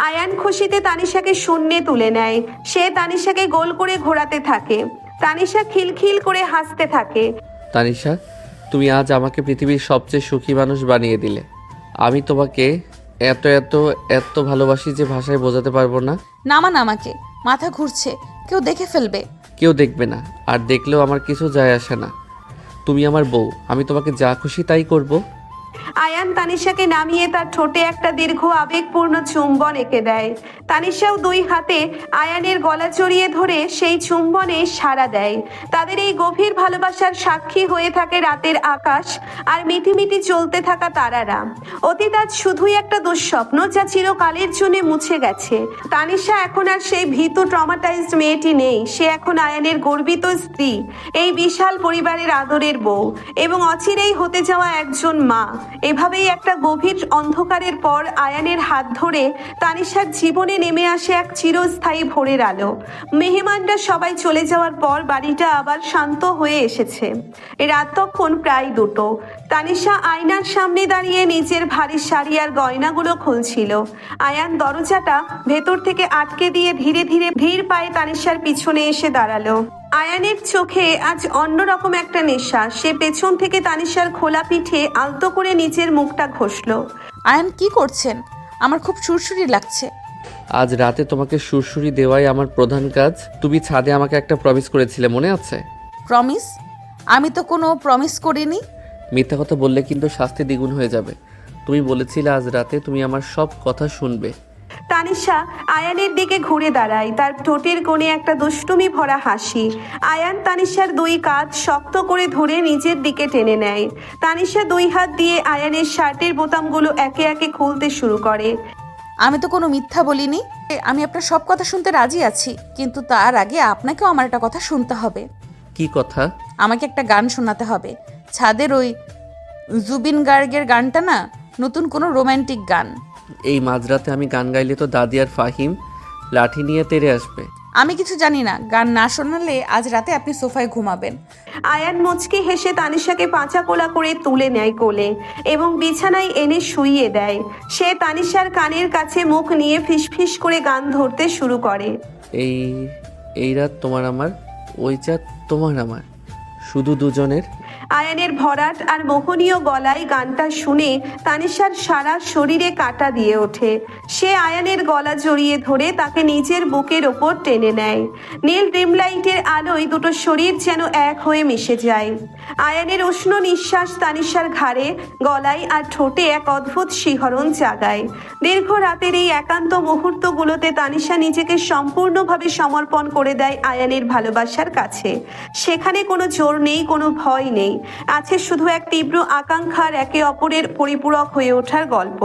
আয়ান খুশিতে তানিশাকে শূন্যে তুলে নেয়। সে তানিশাকে গোল করে ঘোরাতে থাকে। তানিশা খিলখিল করে হাসতে থাকে।
তানিশা, তুমি আজ আমাকে পৃথিবীর সবচেয়ে সুখী মানুষ বানিয়ে দিলে। আমি তোমাকে এত এত এত ভালোবাসি যে ভাষায় বোঝাতে পারবো না।
নামান আমাকে, মাথা ঘুরছে, কেউ দেখে ফেলবে।
কেউ দেখবে না, আর দেখলেও আমার কিছু যায় আসে না। তুমি আমার বউ, আমি তোমাকে যা খুশি তাই করব।
আয়ান তানিশাকে নামিয়ে তার ঠোঁটে একটা দীর্ঘ আবেগপূর্ণ চুম্বন এঁকে দেয়। তানিশাও দুই হাতে আয়ানের গলা জড়িয়ে ধরে সেই চুম্বনে সাড়া দেয়। তাদের এই গভীর ভালোবাসার সাক্ষী হয়ে থাকে রাতের আকাশ আর মিটিমিটি চলতে থাকা তারারা। অতীত আজ শুধুই একটা দুঃস্বপ্ন যা চিরকালের জন্য মুছে গেছে। তানিশা এখন আর সেই ভীতু ট্রমাটাইজড মেয়েটি নেই। সে এখন আয়ানের গর্বিত স্ত্রী, এই বিশাল পরিবারের আদরের বউ এবং অচিরেই হতে যাওয়া একজন মা। এভাবেই একটা গভীর অন্ধকারের পর আয়ানের হাত ধরে তানিশার জীবনে নেমে আসে এক চিরস্থায়ী ভোরের আলো। মেহমানরা সবাই চলে যাওয়ার পর বাড়িটা আবার শান্ত হয়ে এসেছে। রাত তখন প্রায় 2টো। তানিশা আয়নার সামনে দাঁড়িয়ে নিজের ভারী শাড়ি আর গয়নাগুলো খুলছিল। আয়ান দরজাটা ভেতর থেকে আটকে দিয়ে ধীরে ধীরে ধীর পায়ে তানিশার পিছনে এসে দাঁড়ালো। আয়ানের চোখে আজ অন্যরকম একটা নেশা। সে পেছন থেকে তানিশার খোলা পিঠে আলতো করে নিচের মুখটা ঘষলো।
আয়ান, কি করছেন? আমার খুব সুরসুরি লাগছে।
আজ রাতে তোমাকে সুরসুরি দেওয়াই আমার প্রধান কাজ। তুমি ছাদে আমাকে একটা প্রমিস করেছিলে, মনে আছে?
প্রমিস? আমি তো কোনো প্রমিস করিনি।
মিথ্যা কথা বললে কিন্তু শাস্তি দ্বিগুণ হয়ে যাবে। তুমি বলেছিলে আজ রাতে তুমি আমার সব কথা শুনবে।
তানিশা আয়ানের দিকে ঘুরে দাঁড়ায়, তার ঠোঁটের কোণে একটা দুষ্টুমি ভরা হাসি। আয়ান তানিশার দুই কাঁধ শক্ত করে ধরে নিজের দিকে টেনে নেয়। তানিশা দুই হাত দিয়ে আয়ানের শার্টের বোতামগুলো একে একে খুলতে শুরু করে।
আমি তো কোনো মিথ্যা বলিনি। আমি আপনার সব কথা শুনতে রাজি আছি, কিন্তু তার আগে আপনাকেও আমার একটা কথা শুনতে হবে।
কি কথা?
আমাকে একটা গান শোনাতে হবে। ছাদের ওই জুবিন গার্গের গানটা না, নতুন কোনো রোমান্টিক গান।
এই মাঝরাতে আমি গান গাইলে তো দাদি আর ফাহিম লাঠি নিয়ে তেড়ে আসবে।
আমি কিছু জানি না, গান না শোনালে আজ রাতে আপনি সোফায় ঘুমাবেন।
আয়ান মুচকি হেসে তানিশাকে পাঁচা কোলা করে তুলে নেয় কোলে এবং বিছানায় এনে শুইয়ে দেয়। সে তানিশার কানের কাছে মুখ নিয়ে ফিসফিস করে গান ধরতে শুরু করে।
এই রাত তোমার আমার, ওই চাঁদ তোমার আমার, শুধু দুজনের।
আয়ানের ভরাট আর মোহনীয় গলায় গানটা শুনে তানিশার সারা শরীরে কাঁটা দিয়ে ওঠে। সে আয়ানের গলা জড়িয়ে ধরে তাকে নিজের বুকের ওপর টেনে নেয়। নীল ড্রিমলাইটের আলোয় দুটো শরীর যেন এক হয়ে মিশে যায়। আয়ানের উষ্ণ নিঃশ্বাস তানিশার ঘাড়ে, গলায় আর ঠোঁটে এক অদ্ভুত শিহরণ জাগায়। দীর্ঘ রাতের এই একান্ত মুহূর্তগুলোতে তানিশা নিজেকে সম্পূর্ণভাবে সমর্পণ করে দেয় আয়ানের ভালোবাসার কাছে। সেখানে কোনো জোর নেই, কোনো ভয় নেই, আছে শুধু এক তীব্র আকাঙ্ক্ষার একে অপরের পরিপূরক হয়ে ওঠার গল্প।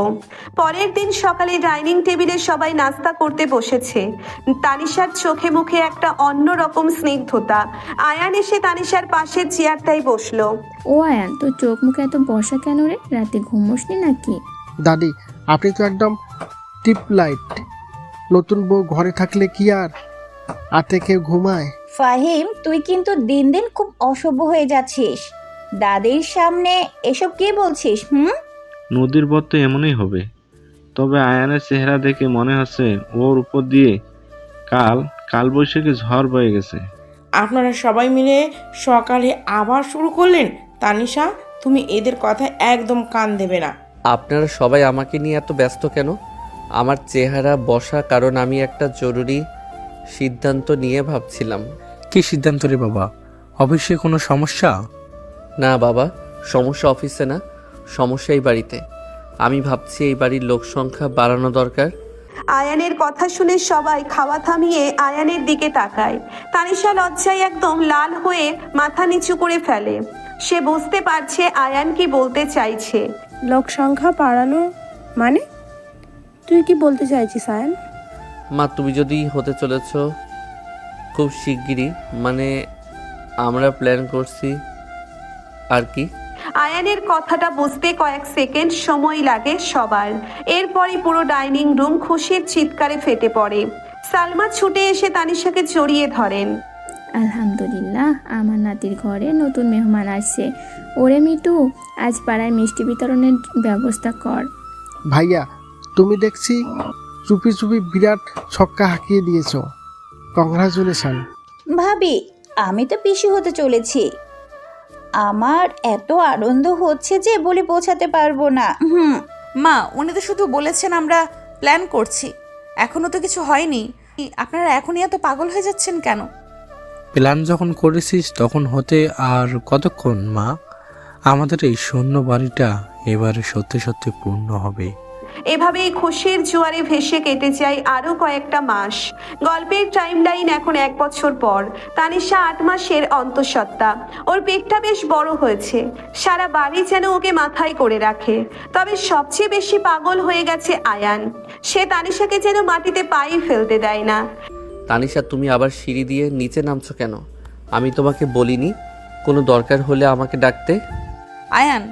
পরের দিন সকালে ডাইনিং টেবিলে সবাই নাস্তা করতে বসেছে। তানিশার চোখে মুখে একটা অন্যরকম স্নিগ্ধতা। আয়ান এসে তানিশার পাশের চেয়ারটাই বসলো।
ও আয়ান, তোর চোখ মুখে এত বসা কেন রে? রাতে ঘুমোসনি নাকি?
দাদি, আপনি তো একদম টিপ লাইট। নতুন বউ ঘরে থাকলে কি আর রাতে কেউ ঘুমায়?
ফাহিম, তুই কিন্তু দিন দিন খুব অসভ্য হয়ে যাচ্ছিস। দাদির সামনে এসব কি বলছিস?
নদীর বর তো এমনই হবে। তবে আয়ানের চেহারা দেখে মনে হচ্ছে ওর উপর দিয়ে কালবৈশাখী ঝড় বয়ে গেছে।
আপনারা সবাই মিলে সকালে আবার শুরু করলেন। তানিশা, তুমি এদের কথা একদম কান দেবে না।
আপনারা সবাই আমাকে নিয়ে এত ব্যস্ত কেন? আমার চেহারা বসা কারণ আমি একটা জরুরি সিদ্ধান্ত নিয়ে ভাবছিলাম।
কি সিদ্ধান্ত রে বাবা? অফিসে কোনো সমস্যা?
না বাবা, সমস্যা অফিসে না, সমস্যা এই বাড়িতে। আমি ভাবছি এই বাড়ির লোক সংখ্যা বাড়ানো দরকার।
আয়ানের কথা শুনে সবাই খাওয়া থামিয়ে আয়ানের দিকে তাকায়। তানিশা লজ্জায় একদম লাল হয়ে মাথা নিচু করে ফেলে। সে বুঝতে পারছে আয়ান কি বলতে চাইছে।
লোক সংখ্যা বাড়ানো মানে? তুই কি বলতে চাইছিস আয়ান?
মা, তুমি যদি হতে চলেছ খুব শিগগিরই, মানে আমরা প্ল্যান করছি আর কি।
আয়ানের কথাটা বুঝতে কয়েক সেকেন্ড সময় লাগে সবার। এরপরই পুরো ডাইনিং রুম খুশির চিৎকারে ফেটে পড়ে। সালমা ছুটে এসে তানিশাকে জড়িয়ে ধরেন।
আলহামদুলিল্লাহ, আমার নাতির ঘরে নতুন মেহমান আসছে। ওরে মিটু, আজ পাড়ায় মিষ্টি বিতরণের ব্যবস্থা কর।
ভাইয়া, তুমি দেখছি চুপি চুপি বিরাট ছক্কা হাঁকিয়ে দিয়েছো। কংগ্রাচুলেশন।
ভাবি, আমি তো পিসি হতে চলেছি। আমার এত আনন্দ হচ্ছে যে বলে বোঝাতে পারবো না।
মা, উনি তো শুধু বলেছেন আমরা প্ল্যান করছি, এখনো তো কিছু হয়নি। আপনারা এখনই এত পাগল হয়ে যাচ্ছেন কেন?
প্ল্যান যখন করেছিস তখন হতে আর কতক্ষণ মা? আমাদের এই শূন্য বাড়িটা এবারে সত্যি সত্যি পূর্ণ হবে।
এভাবেই খুশির জোয়ারে ভেসে কেটে যায় আরো কয়েকটা মাস। গল্পের টাইমলাইন এখন 1 বছর পর। তানিশা 8 মাসের অন্তঃসত্ত্বা। ওর পেটটা বেশ বড় হয়েছে। সারা বাড়ি যেন ওকে মাথায় করে রাখে। তবে সবচেয়ে বেশি পাগল হয়ে গেছে আয়ান। সে তানিশাকে যেন মাটিতে পাই ফেলতে দেয় না।
তানিশা, তুমি আবার সিঁড়ি দিয়ে নিচে নামছো কেন? আমি তোমাকে বলিনি কোনো দরকার হলে আমাকে ডাকতে?
আয়ান,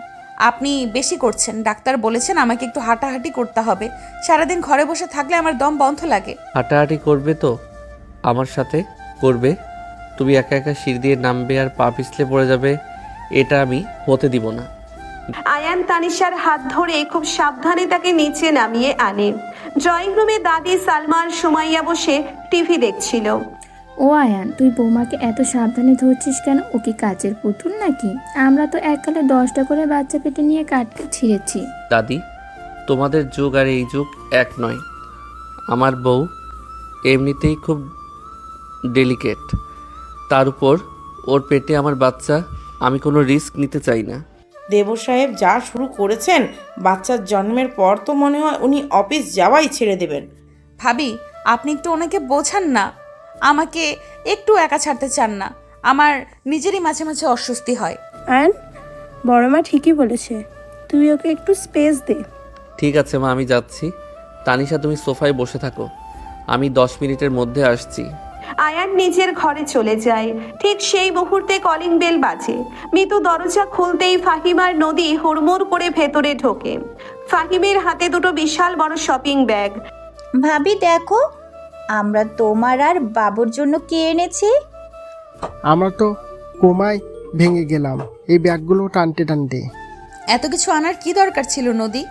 আপনি বেশি করছেন। ডাক্তার বলেছেন আমাকে একটু হাঁটাহাঁটি করতে হবে। সারাদিন ঘরে বসে থাকলে আমার দম বন্ধ লাগে।
হাঁটাহাঁটি করবে তো আমার সাথে? করবে? তুমি একা একা সিঁড়ি দিয়ে নামবে আর পা পিছলে পড়ে যাবে, এটা আমি হতে দিব না।
আয়ান তানিশার হাত ধরে খুব সাবধানে তাকে নিচে নামিয়ে আনে। ড্রয়িং রুমে দাদি, সালমা আর সুমাইয়া বসে টিভি দেখছিল।
ও আয়ান, তুই বৌমাকে এত সাবধানে ধরছিস কেন? ও কি কাচের পুতুল নাকি? আমরা তো এককালে 10টা করে বাচ্চা পেটে নিয়ে কাটকে ছিঁড়েছি।
দাদি, তোমাদের যুগ আর এই যুগ এক নয়। আমার বউ এমনিতেই খুব ডেলিকেট, তার উপর ওর পেটে আমার বাচ্চা। আমি কোনো রিস্ক নিতে চাই না।
দেব সাহেব যা শুরু করেছেন, বাচ্চার জন্মের পর তো মনে হয় উনি অফিস যাওয়াই ছেড়ে দেবেন।
ভাবি, আপনি একটু ওনাকে বোঝান না। আমাকে একটু একা ছাড়তে চান না। আমার নিজেরই মাঝে মাঝে অস্বস্তি হয়।
আয়ান, বড় মা ঠিকই বলেছে, তুই ওকে একটু স্পেস দে।
ঠিক আছে মা, আমি যাচ্ছি। তানিশা, তুমি সোফায় বসে থাকো, আমি 10 মিনিটের মধ্যে আসছি।
আয়ান নিজের ঘরে চলে যায়। ঠিক সেই মুহূর্তে কলিং বেল বাজে। মিতু দরজা খুলতেই ফাহিম আর নদী হুড়মুড় করে ভেতরে ঢোকে। ফাহিমের হাতে দুটো বিশাল বড় শপিং ব্যাগ।
ভাবি দেখো, আমরা তোমার আর বাবুর জন্য কি এনেছি।
আমরা তো কোমায় ভেঙে গেলাম এই ব্যাগগুলো টানতে টানতে।
এত কিছু আনার কি দরকার ছিল নদী?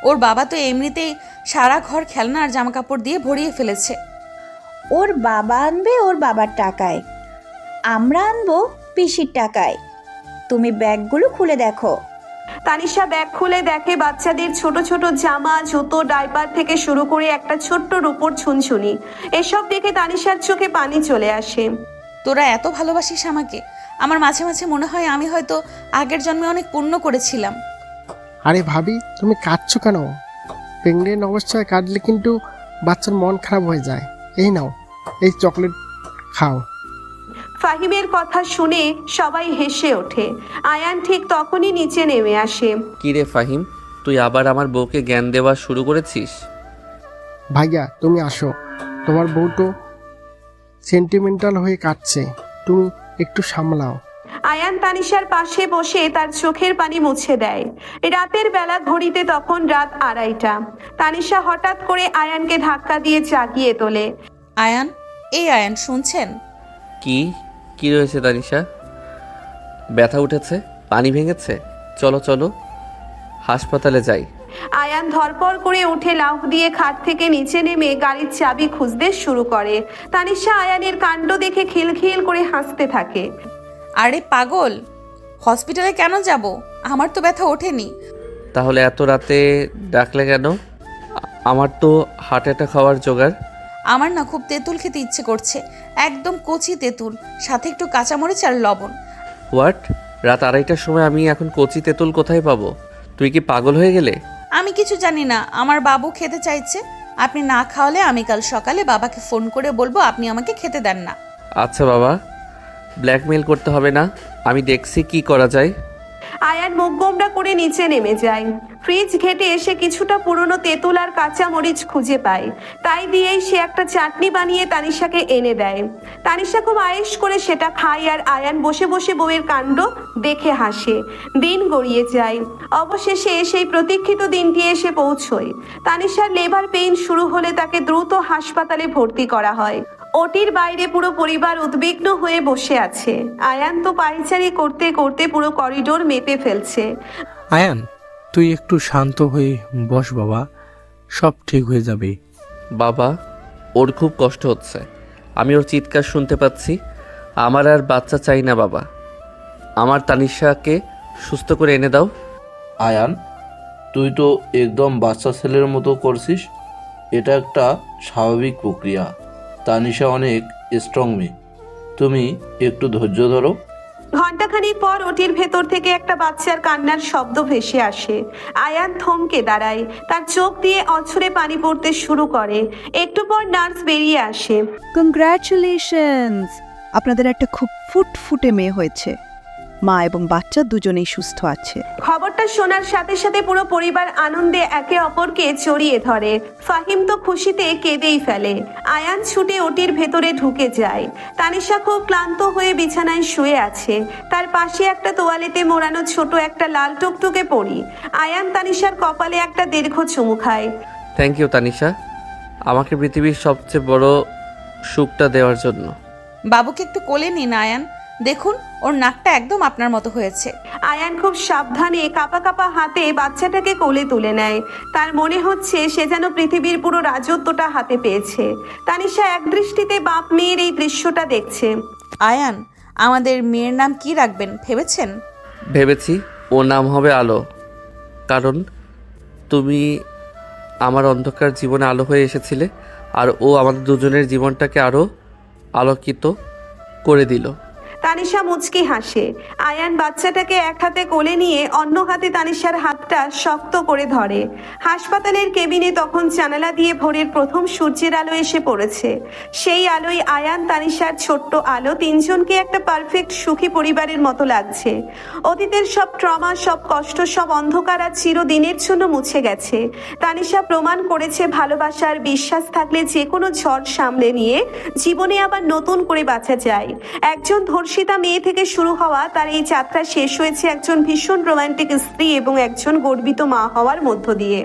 ওর বাবা তো এমনিতেই সারা ঘর খেলনা আর জামা কাপড় দিয়ে ভরিয়ে ফেলেছে।
ওর বাবা আনবে ওর বাবার টাকায়, আমরা আনবো পিসির টাকায়। তুমি ব্যাগগুলো খুলে দেখো।
তানিশা ব্যাগ খুলে দেখে বাচ্চাদের ছোট ছোট জামা, জুতো, ডাইপার থেকে শুরু করে একটা ছোট্ট রূপোর ঝুনঝুনি। এসব দেখে তানিশার চোখে পানি চলে আসে।
তোরা এত ভালোবাসিস আমাকে। আমার মাঝে মাঝে মনে হয় আমি হয়তো আগের জন্মে অনেক পুণ্য করেছিলাম।
আরে ভাবি, তুমি কাঁদছো কেন? প্রেগনেন্ট অবস্থায় কাঁদলে কিন্তু বাচ্চার মন খারাপ হয়ে যায়। এই নাও, এই চকলেট খাও।
ফাহিমের কথা শুনে সবাই হেসে ওঠে। আয়ান ঠিক তখনই নিচে নেমে আসে।
কি রে ফাহিম, তুই আবার আমার বউকে জ্ঞান দেওয়া শুরু করেছিস?
ভাইয়া, তুমি আসো। তোমার বউ তো সেন্টিমেন্টাল হয়ে কাটছে, তুমি একটু সামলাও।
আয়ান তানিশার পাশে বসে তার চোখের পানি মুছে দেয়। রাতের বেলা, ঘড়িতে তখন রাত 2:30। তানিশা হঠাৎ করে আয়ানকে ধাক্কা দিয়ে জাগিয়ে তোলে।
আয়ান, এই আয়ান, শুনছেন?
কি রয়েছে তানিশা? ব্যথা উঠেছে? পানি ভেঙেছে? চলো চলো হাসপাতালে যাই।
আয়ান ধরপড় করে উঠে লাফ দিয়ে খাট থেকে নিচে নেমে গাড়ির চাবি খুঁজতে শুরু করে। তানিশা আয়ানের কাণ্ড দেখে খিলখিল করে হাসতে থাকে।
আরে পাগল, হসপিটালে কেন যাব? আমার তো ব্যথা ওঠেনি।
তাহলে এত রাতে ডাকলে কেন? আমার তো হার্ট অ্যাটাক হওয়ার জোগাড়।
আমার না খুব তেঁতুল খেতে ইচ্ছে করছে, একদম কচি তেঁতুল, সাথে একটু কাঁচামরিচ আর লবণ।
হোয়াট? রাত 2:30টার সময় আমি এখন কচি তেঁতুল কোথায় পাবো? তুই কি পাগল হয়ে গেলে?
আমি কিছু জানি না, আমার বাবু খেতে চাইছে। আপনি না খাওয়ালে আমি কাল সকালে বাবাকে ফোন করে বলবো আপনি আমাকে খেতে দেন না।
আচ্ছা বাবা, ব্ল্যাকমেল করতে হবে না, আমি দেখছি কি করা যায়।
আয়ান মুখ গোমড়া করে নিচে নেমে যায়। ফ্রিজ ঘেটে এসে কিছুটা পুরনো তেঁতুল আর কাঁচা মরিচ খুঁজে পায়। তাই দিয়েই সে একটা চাটনি বানিয়ে তানিশাকে এনে দেয়। তানিশা খুব আয়েশ করে সেটা খায় আর আয়ান বসে বসে বউয়ের কাণ্ড দেখে হাসে। দিন গড়িয়ে যায়। অবশেষে সেই প্রতীক্ষিত দিনটি এসে পৌঁছয়। তানিশার লেবার পেইন শুরু হলে তাকে দ্রুত হাসপাতালে ভর্তি করা হয়। ওটির বাইরে পুরো পরিবার উদ্বিগ্ন হয়ে বসে আছে। আয়ান তো পায়চারি করতে করতে পুরো করিডোর মেপে ফেলছে।
আয়ান, তুই একটু শান্ত হয়ে বস বাবা, সব ঠিক হয়ে যাবে।
বাবা, ওর খুব কষ্ট হচ্ছে, আমি ওর চিৎকার শুনতে পাচ্ছি। আমার আর বাচ্চা চাই না বাবা, আমার তানিশাকে সুস্থ করে এনে দাও।
আয়ান, তুই তো একদম বাচ্চা ছেলের মতো করছিস। এটা একটা স্বাভাবিক প্রক্রিয়া। তানিশা অনেক স্ট্রং মেয়ে, তুমি একটু ধৈর্য ধরো।
ঘণ্টাখানিক পর ওটির ভেতর থেকে একটা বাচ্চার কান্নার শব্দ ভেসে আসে। আয়ান থমকে দাঁড়ায়, তার চোখ দিয়ে অঝরে পানি পড়তে শুরু করে। একটু পর নার্স বেরিয়ে আসে।
কংগ্রাচুলেশনস, আপনাদের একটা খুব ফুটফুটে মেয়ে হয়েছে। মা এবং বাচ্চা দুজনেই সুস্থ আছে।
খবরটা শোনার সাথে সাথে পুরো পরিবার আনন্দে একে অপরকে জড়িয়ে ধরে। ফাহিম তো খুশিতে কেঁদেই ফেলে। আয়ান ছুটে ওটির ভেতরে ঢুকে যায়। তানিশা খুব ক্লান্ত হয়ে বিছানায় শুয়ে আছে। তার পাশে একটা তোয়ালেতে মোড়ানো ছোট একটা লাল টুকটুকে পরি। আয়ান তানিশার কপালে একটা দীর্ঘ চুমু খায়।
থ্যাংক ইউ তানিশা, আমাকে পৃথিবীর সবচেয়ে বড় সুখটা দেওয়ার জন্য।
বাবুকে একটু কোলে নিন আয়ান, দেখুন ওর নাকটা একদম আপনার মতো হয়েছে।
আয়ান খুব সাবধানে কাঁপা কাঁপা হাতে বাচ্চাটাকে কোলে তুলে নেয়। তার মনে হচ্ছে সে যেন পৃথিবীর পুরো রাজত্বটা হাতে পেয়েছে। তানিশা একদৃষ্টিতে বাপ মেয়ের এই দৃশ্যটা দেখছে।
আয়ান, আমাদের মেয়ের নাম কি রাখবেন ভেবেছেন?
ভেবেছি ওর নাম হবে আলো, কারণ তুমি আমার অন্ধকার জীবনে আলো হয়ে এসেছিলে আর ও আমাদের দুজনের জীবনটাকে আরও আলোকিত করে দিল।
তানিশা মুচকি হাসে। আয়ান বাচ্চাটাকে এক হাতে কোলে নিয়ে অন্য হাতে তানিশার হাতটা শক্ত করে ধরে। হাসপাতালের কেবিনে তখন জানালা দিয়ে ভোরের প্রথম সূর্যের আলো এসে পড়েছে। সেই আলোয় আয়ান, তানিশার ছোট্ট আলো তিনজনকে একটা পারফেক্ট সুখী পরিবারের মতো লাগছে। অতীতের সব ট্রমা, সব কষ্ট, সব অন্ধকার আর চিরদিনের জন্য মুছে গেছে। তানিশা প্রমাণ করেছে ভালোবাসার বিশ্বাস থাকলে যে কোনো ঝড় সামলে নিয়ে জীবনে আবার নতুন করে বাঁচা যায়। একজন ধর্ষিতা মেয়ে থেকে শুরু হওয়া তার এই যাত্রা শেষ হয়েছে একজন ভীষণ রোমান্টিক স্ত্রী এবং একজন গর্বিত মা হওয়ার মধ্য দিয়ে।